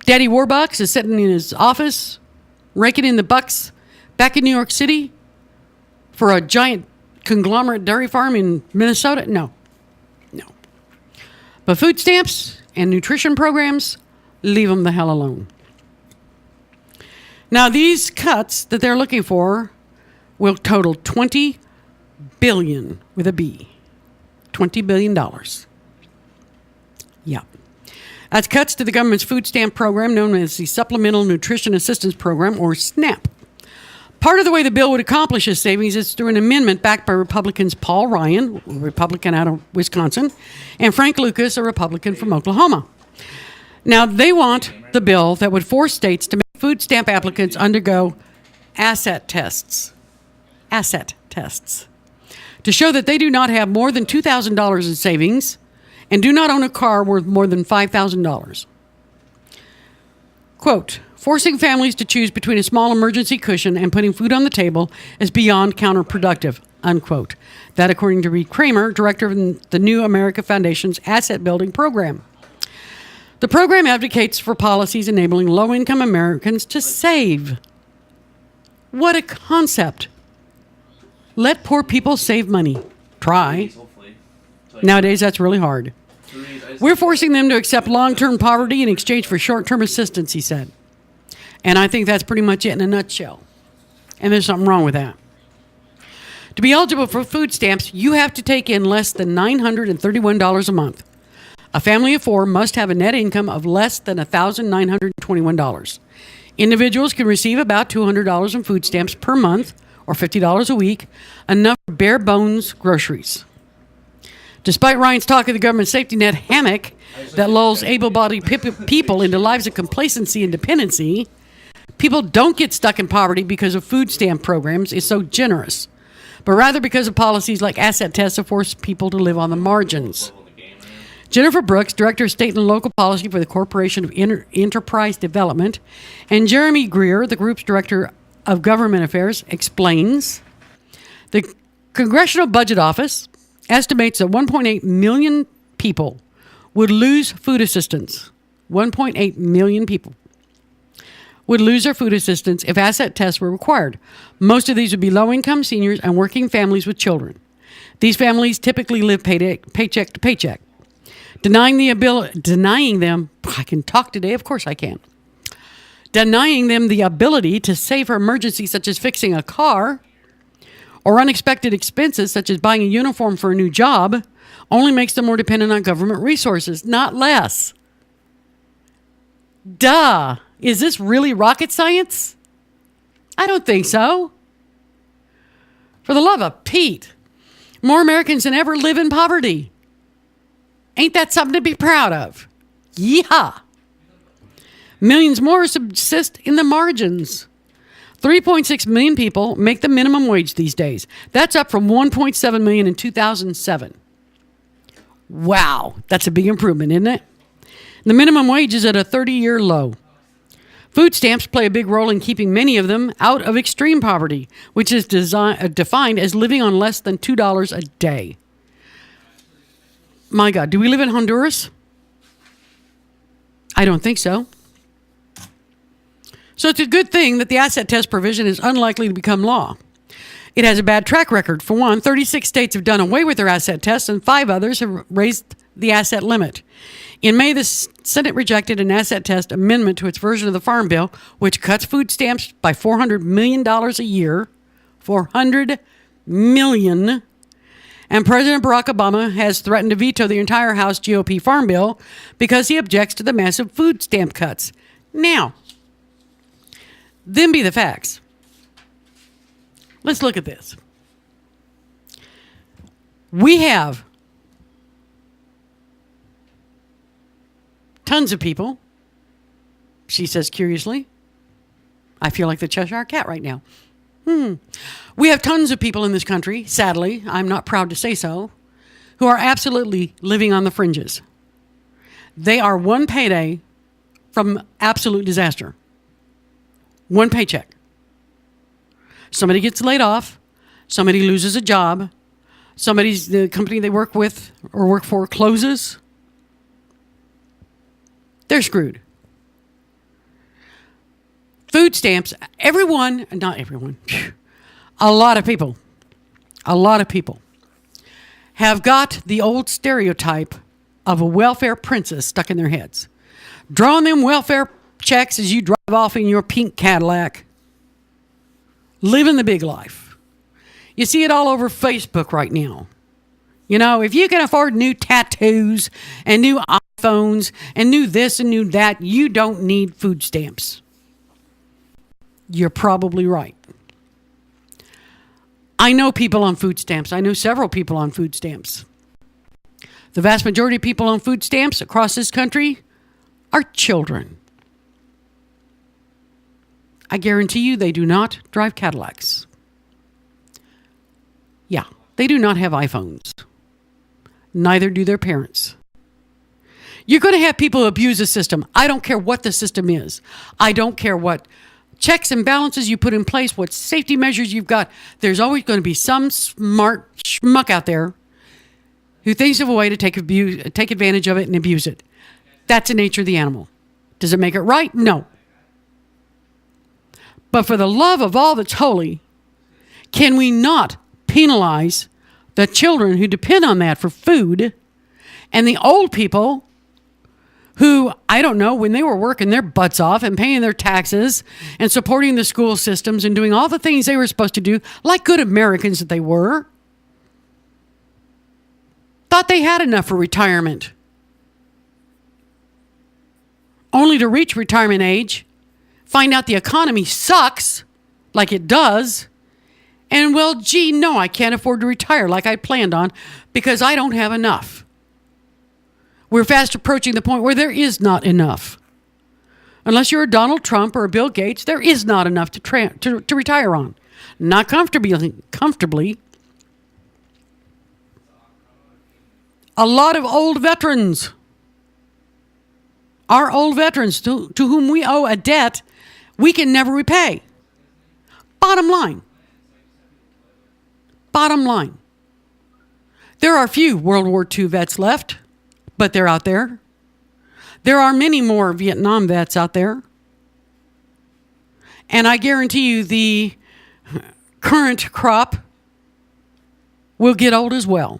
N: Daddy Warbucks is sitting in his office raking in the bucks back in New York City for a giant conglomerate dairy farm in Minnesota, no. But food stamps and nutrition programs, leave them the hell alone. Now, these cuts that they're looking for will total $20 billion with a B. $20 billion. Yeah. That's cuts to the government's food stamp program known as the Supplemental Nutrition Assistance Program, or SNAP. Part of the way the bill would accomplish this savings is through an amendment backed by Republicans Paul Ryan, a Republican out of Wisconsin, and Frank Lucas, a Republican from Oklahoma. Now, they want the bill that would force states to make food stamp applicants undergo asset tests to show that they do not have more than $2,000 in savings and do not own a car worth more than $5,000. Quote, forcing families to choose between a small emergency cushion and putting food on the table is beyond counterproductive, unquote. That according to Reed Kramer, director of the New America Foundation's asset building program. The program advocates for policies enabling low-income Americans to save. What a concept. Let poor people save money. Try. Nowadays, that's really hard. We're forcing them to accept long-term poverty in exchange for short-term assistance, he said. And I think that's pretty much it in a nutshell. And there's something wrong with that. To be eligible for food stamps, you have to take in less than $931 a month. A family of four must have a net income of less than $1,921. Individuals can receive about $200 in food stamps per month, or $50 a week, enough for bare bones groceries. Despite Ryan's talk of the government safety net hammock that lulls able-bodied people into lives of complacency and dependency, people don't get stuck in poverty because of food stamp programs is so generous, but rather because of policies like asset tests that force people to live on the margins. Jennifer Brooks, Director of State and Local Policy for the Corporation of Enterprise Development, and Jeremy Greer, the group's Director of Government Affairs, explains the Congressional Budget Office estimates that 1.8 million people would lose food assistance. 1.8 million people would lose their food assistance if asset tests were required. Most of these would be low-income seniors and working families with children. These families typically live paycheck to paycheck. Denying them, I can talk today, of course I can. Denying them the ability to save for emergencies such as fixing a car or unexpected expenses such as buying a uniform for a new job only makes them more dependent on government resources, not less. Duh. Is this really rocket science? I don't think so. For the love of Pete, more Americans than ever live in poverty. Ain't that something to be proud of? Yeehaw. Millions more subsist in the margins. 3.6 million people make the minimum wage these days. That's up from 1.7 million in 2007. Wow, that's a big improvement, isn't it? The minimum wage is at a 30-year low. Food stamps play a big role in keeping many of them out of extreme poverty, which is defined as living on less than $2 a day. My God, do we live in Honduras? I don't think so. So it's a good thing that the asset test provision is unlikely to become law. It has a bad track record. For one, 36 states have done away with their asset tests, and 5 others have raised the asset limit. In May, the Senate rejected an asset test amendment to its version of the Farm Bill, which cuts food stamps by $400 million a year. $400 million. And President Barack Obama has threatened to veto the entire House GOP Farm Bill because he objects to the massive food stamp cuts. Now, them be the facts. Let's look at this. We have tons of people, she says curiously. I feel like the Cheshire Cat right now. We have tons of people in this country, sadly, I'm not proud to say so, who are absolutely living on the fringes. They are one payday from absolute disaster. One paycheck. Somebody gets laid off. Somebody loses a job. The company they work with or work for closes. They're screwed. Food stamps, not everyone, a lot of people have got the old stereotype of a welfare princess stuck in their heads. Drawing them welfare checks as you drive off in your pink Cadillac. Living the big life. You see it all over Facebook right now. You know, if you can afford new tattoos and new iPhones and new this and new that, you don't need food stamps. You're probably right. I know people on food stamps. I know several people on food stamps. The vast majority of people on food stamps across this country are children. I guarantee you they do not drive Cadillacs. Yeah, they do not have iPhones. Neither do their parents. You're going to have people who abuse the system. I don't care what the system is. I don't care what checks and balances you put in place, what safety measures you've got. There's always going to be some smart schmuck out there who thinks of a way to take advantage of it and abuse it. That's the nature of the animal. Does it make it right? No. But for the love of all that's holy, can we not penalize the children who depend on that for food And the old people who, I don't know, when they were working their butts off and paying their taxes and supporting the school systems and doing all the things they were supposed to do, like good Americans that they were, thought they had enough for retirement. Only to reach retirement age, find out the economy sucks, like it does, and well, gee, no, I can't afford to retire like I planned on because I don't have enough. We're fast approaching the point where there is not enough. Unless you're a Donald Trump or a Bill Gates, there is not enough to retire on. Not comfortably. A lot of old veterans, our old veterans to whom we owe a debt we can never repay. Bottom line. There are few World War II vets left, but they're out there. There are many more Vietnam vets out there. And I guarantee you the current crop will get old as well.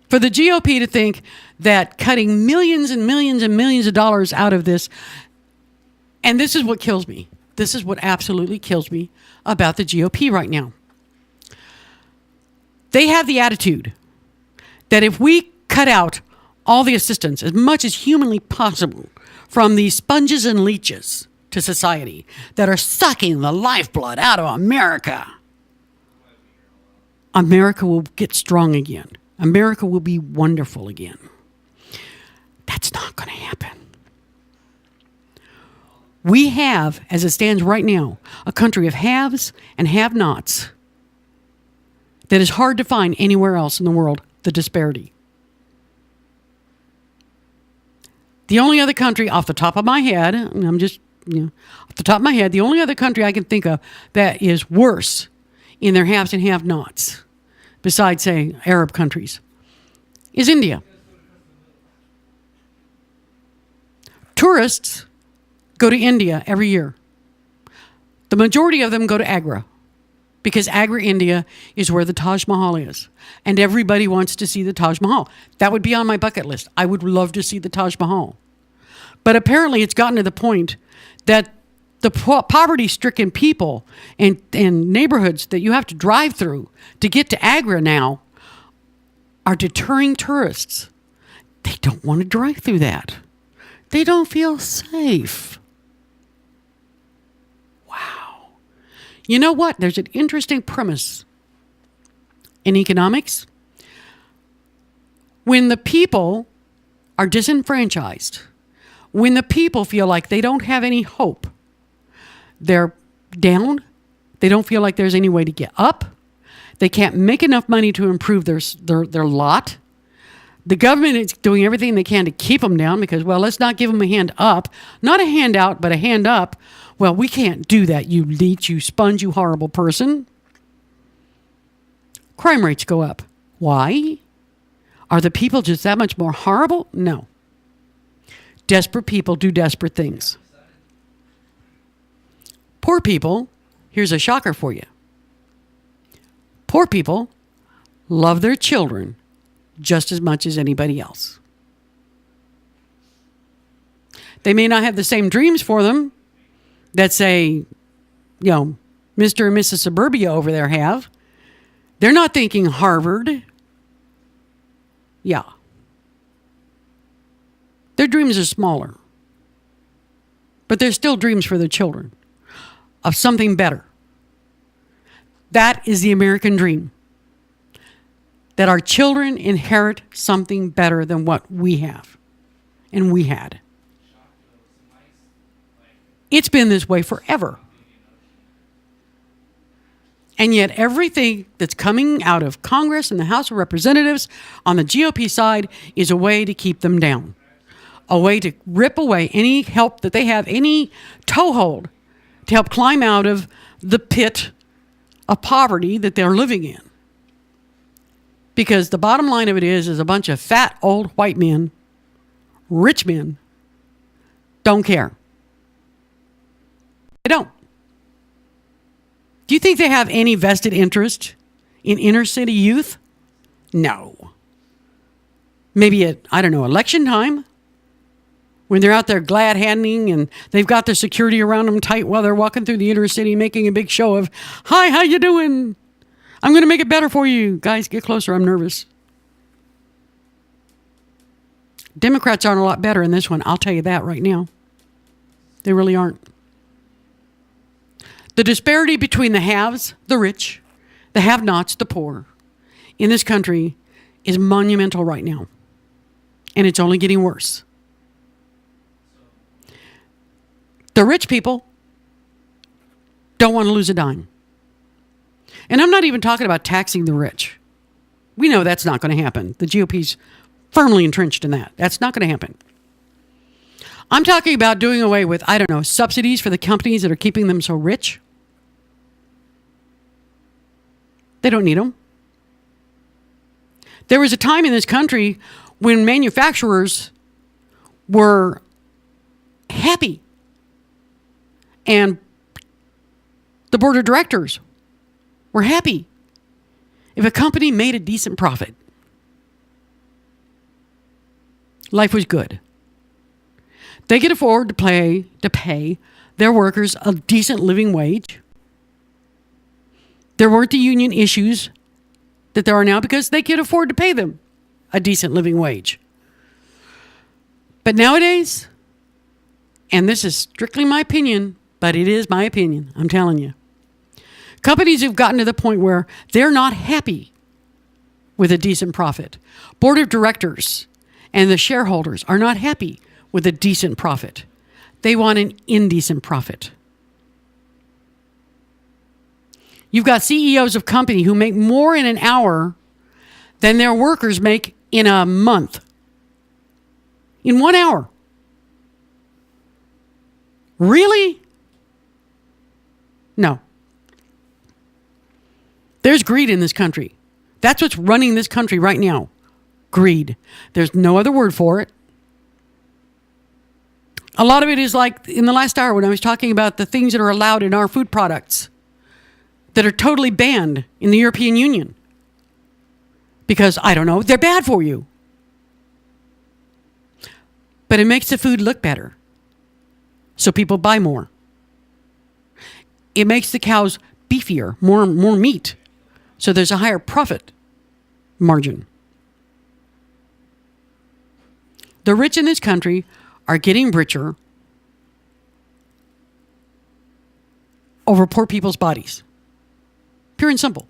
N: For the GOP to think that cutting millions and millions and millions of dollars out of this, and this is what kills me. This is what absolutely kills me about the GOP right now. They have the attitude that if we cut out all the assistance as much as humanly possible from these sponges and leeches to society that are sucking the lifeblood out of America, America will get strong again. America will be wonderful again. That's not going to happen. We have, as it stands right now, a country of haves and have-nots that is hard to find anywhere else in the world, the disparity. The only other country off the top of my head, off the top of my head, the only other country I can think of that is worse in their haves and have-nots, besides, say, Arab countries, is India. Tourists go to India every year. The majority of them go to Agra because Agra, India is where the Taj Mahal is. And everybody wants to see the Taj Mahal. That would be on my bucket list. I would love to see the Taj Mahal. But apparently it's gotten to the point that the poverty-stricken people and neighborhoods that you have to drive through to get to Agra now are deterring tourists. They don't want to drive through that. They don't feel safe. Wow. You know what? There's an interesting premise in economics. When the people are disenfranchised, when the people feel like they don't have any hope, they're down, they don't feel like there's any way to get up, they can't make enough money to improve their lot. The government is doing everything they can to keep them down because, well, let's not give them a hand up. Not a handout, but a hand up. Well, we can't do that, you leech, you sponge, you horrible person. Crime rates go up. Why? Are the people just that much more horrible? No. Desperate people do desperate things. Poor people, here's a shocker for you. Poor people love their children just as much as anybody else. They may not have the same dreams for them that, say, Mr. and Mrs. Suburbia over there have. They're not thinking Harvard. Yeah. Their dreams are smaller. But they're still dreams for their children of something better. That is the American dream. That our children inherit something better than what we have and we had. It's been this way forever. And yet everything that's coming out of Congress and the House of Representatives on the GOP side is a way to keep them down. A way to rip away any help that they have, any toehold to help climb out of the pit of poverty that they're living in. Because the bottom line of it is a bunch of fat old white men, rich men, don't care. They don't. Do you think they have any vested interest in inner city youth? No. Maybe at, I don't know, election time, when they're out there glad-handing and they've got their security around them tight while they're walking through the inner city making a big show of, hi, how you doing? I'm going to make it better for you. Guys, get closer. I'm nervous. Democrats aren't a lot better in this one. I'll tell you that right now. They really aren't. The disparity between the haves, the rich, the have-nots, the poor, in this country is monumental right now. And it's only getting worse. The rich people don't want to lose a dime. And I'm not even talking about taxing the rich. We know that's not going to happen. The GOP's firmly entrenched in that. That's not going to happen. I'm talking about doing away with, I don't know, subsidies for the companies that are keeping them so rich. They don't need them. There was a time in this country when manufacturers were happy. And the board of directors were happy if a company made a decent profit. Life was good. They could afford to pay their workers a decent living wage. There weren't the union issues that there are now because they could afford to pay them a decent living wage. But nowadays, and this is strictly my opinion, but it is my opinion, I'm telling you. Companies have gotten to the point where they're not happy with a decent profit. Board of directors and the shareholders are not happy with a decent profit. They want an indecent profit. You've got CEOs of companies who make more in an hour than their workers make in a month. In 1 hour. Really? No. There's greed in this country. That's what's running this country right now. Greed. There's no other word for it. A lot of it is like in the last hour when I was talking about the things that are allowed in our food products that are totally banned in the European Union. Because, I don't know, they're bad for you. But it makes the food look better. So people buy more. It makes the cows beefier, more meat. So there's a higher profit margin. The rich in this country are getting richer over poor people's bodies. Pure and simple.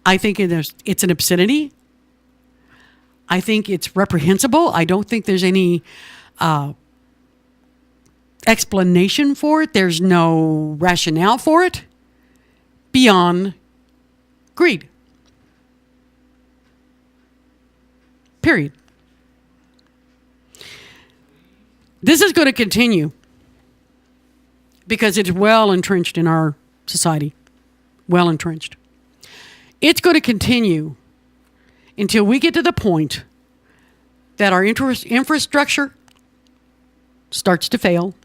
N: I think it's an obscenity. I think it's reprehensible. I don't think there's any explanation for it. There's no rationale for it beyond greed. Period. This is going to continue because it's well entrenched in our society. Well entrenched. It's going to continue until we get to the point that our infrastructure starts to fail.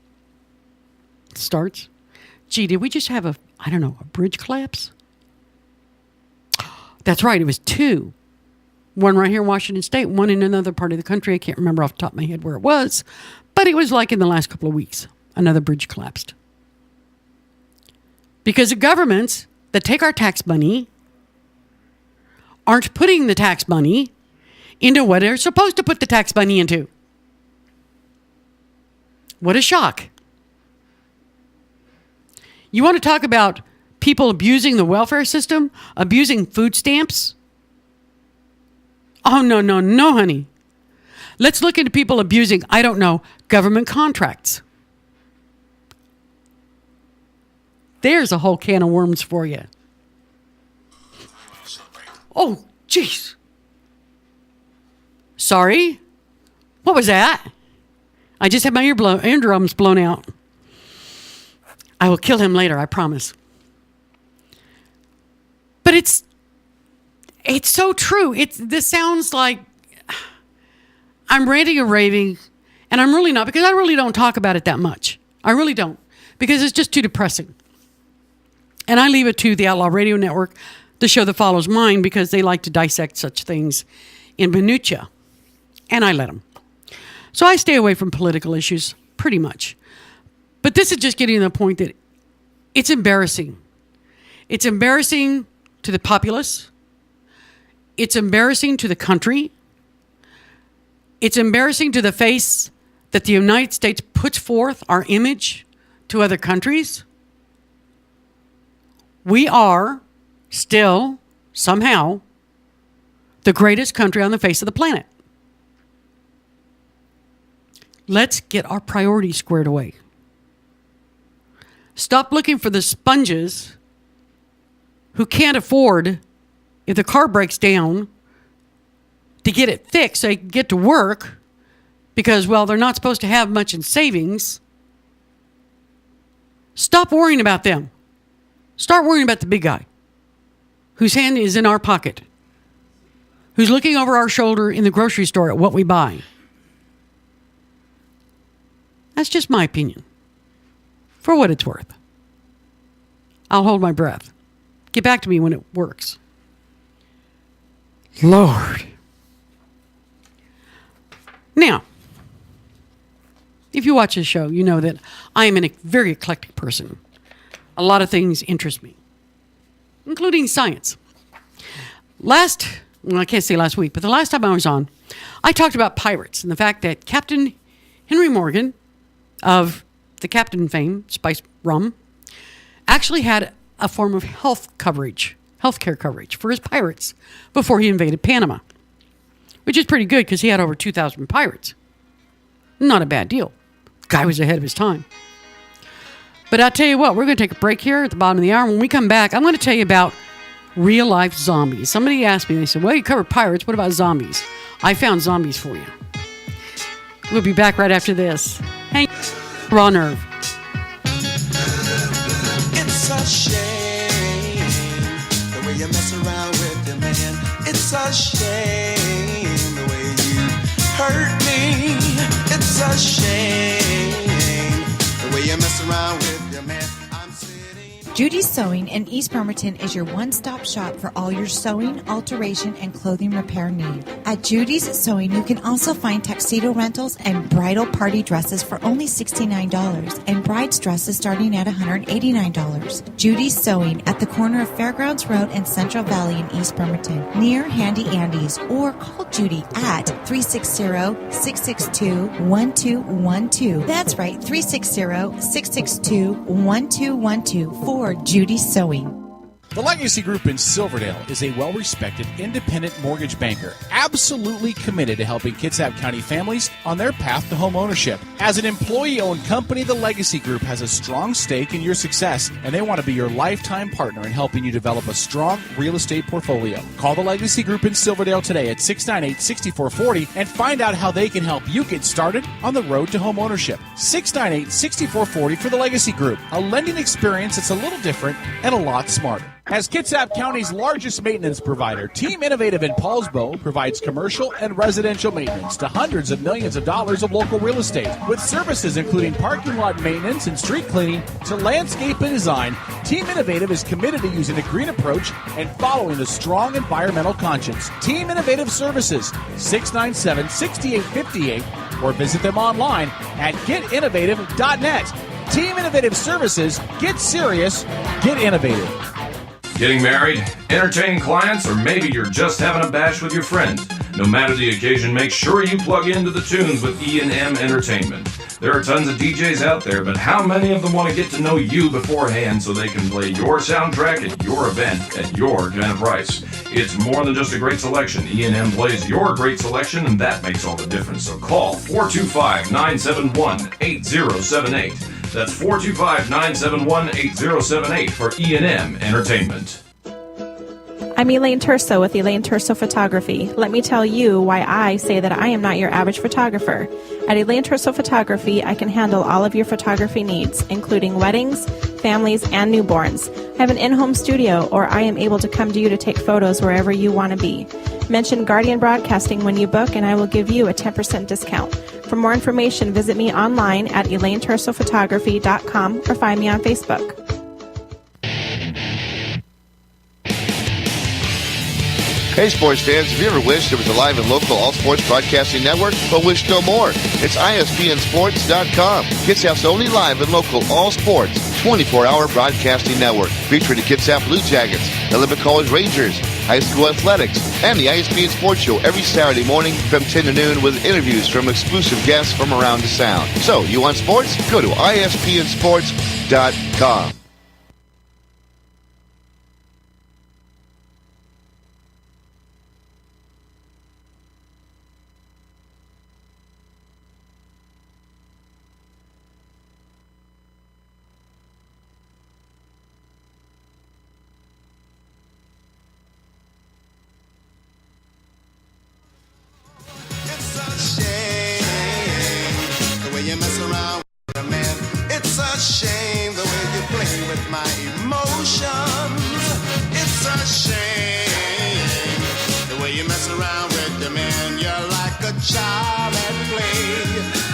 N: Starts. Gee, did we just have a bridge collapse? That's right, it was 2. One right here in Washington State, one in another part of the country. I can't remember off the top of my head where it was, but it was like in the last couple of weeks, another bridge collapsed. Because the governments that take our tax money aren't putting the tax money into what they're supposed to put the tax money into. What a shock. You want to talk about people abusing the welfare system, abusing food stamps? Oh, no, honey. Let's look into people abusing, government contracts. There's a whole can of worms for you. Oh, jeez. Sorry? What was that? I just had my eardrums blown out. I will kill him later, I promise. But it's so true. This sounds like I'm ranting and raving, and I'm really not, because I really don't talk about it that much. I really don't, because it's just too depressing. And I leave it to the Outlaw Radio Network the show that follows mine because they like to dissect such things in minutia. And I let them. So I stay away from political issues pretty much. But this is just getting to the point that it's embarrassing. It's embarrassing to the populace. It's embarrassing to the country. It's embarrassing to the face that the United States puts forth our image to other countries. We are still, somehow, the greatest country on the face of the planet. Let's get our priorities squared away. Stop looking for the sponges who can't afford, if the car breaks down, to get it fixed so they can get to work because, well, they're not supposed to have much in savings. Stop worrying about them. Start worrying about the big guy whose hand is in our pocket, who's looking over our shoulder in the grocery store at what we buy. That's just my opinion. For what it's worth. I'll hold my breath. Get back to me when it works. Lord. Now, if you watch this show, you know that I am a very eclectic person. A lot of things interest me, including science. I can't say last week, but the last time I was on, I talked about pirates and the fact that Captain Henry Morgan of the Captain fame, Spice Rum, actually had a form of healthcare coverage for his pirates before he invaded Panama, which is pretty good because he had over 2,000 pirates. Not a bad deal. The guy was ahead of his time. But I'll tell you what, we're going to take a break here at the bottom of the hour. When we come back, I'm going to tell you about real-life zombies. Somebody asked me, they said, well, you covered pirates. What about zombies? I found zombies for you. We'll be back right after this. Hang Raw Nerve.
O: It's a shame the way you mess around with your man. It's a shame the way you hurt me. It's a shame the way you mess around with your man.
L: Judy's Sewing in East Bremerton is your one-stop shop for all your sewing, alteration, and clothing repair need. At Judy's Sewing, you can also find tuxedo rentals and bridal party dresses for only $69 and bride's dresses starting at $189. Judy's Sewing at the corner of Fairgrounds Road and Central Valley in East Bremerton, near Handy Andy's, or call Judy at 360-662-1212. That's right, 360-662-1212 for Judy's Sewing.
I: The Legacy Group in Silverdale is a well-respected independent mortgage banker, absolutely committed to helping Kitsap County families on their path to home ownership. As an employee-owned company, the Legacy Group has a strong stake in your success, and they want to be your lifetime partner in helping you develop a strong real estate portfolio. Call the Legacy Group in Silverdale today at 698-6440 and find out how they can help you get started on the road to home ownership. 698-6440 for the Legacy Group, a lending experience that's a little different and a lot smarter. As Kitsap County's largest maintenance provider, Team Innovative in Paulsbo provides commercial and residential maintenance to hundreds of millions of dollars of local real estate. With services including parking lot maintenance and street cleaning to landscape and design, Team Innovative is committed to using a green approach and following a strong environmental conscience. Team Innovative Services, 697-6858, or visit them online at getinnovative.net. Team Innovative Services, get serious, get innovative.
K: Getting married, entertaining clients, or maybe you're just having a bash with your friends. No matter the occasion, make sure you plug into the tunes with E&M Entertainment. There are tons of DJs out there, but how many of them want to get to know you beforehand so they can play your soundtrack at your event at your kind of price? It's more than just a great selection. E&M plays your great selection, and that makes all the difference. So call 425-971-8078. That's 425-971-8078 for E&M Entertainment.
Q: I'm Elaine Terso with Elaine Terso Photography. Let me tell you why I say that I am not your average photographer. At Elaine Terso Photography, I can handle all of your photography needs, including weddings, families, and newborns. I have an in-home studio, or I am able to come to you to take photos wherever you want to be. Mention Guardian Broadcasting when you book, and I will give you a 10% discount. For more information, visit me online at ElaineTersoPhotography.com or find me on Facebook.
P: Hey, sports fans, have you ever wished there was a live and local all-sports broadcasting network, but wished no more? It's ISPNSports.com. Kitsap's only live and local all-sports 24-hour broadcasting network, featuring the Kitsap Blue Jackets, the Lubbock College Rangers, high school athletics, and the ISPN Sports Show every Saturday morning from 10 to noon with interviews from exclusive guests from around the Sound. So, you want sports? Go to ISPNSports.com.
O: Shame the way you play with my emotions. It's a shame the way you mess around with the man. You're like a child at play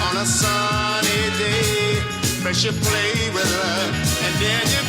O: on a sunny day. First you play with her and then you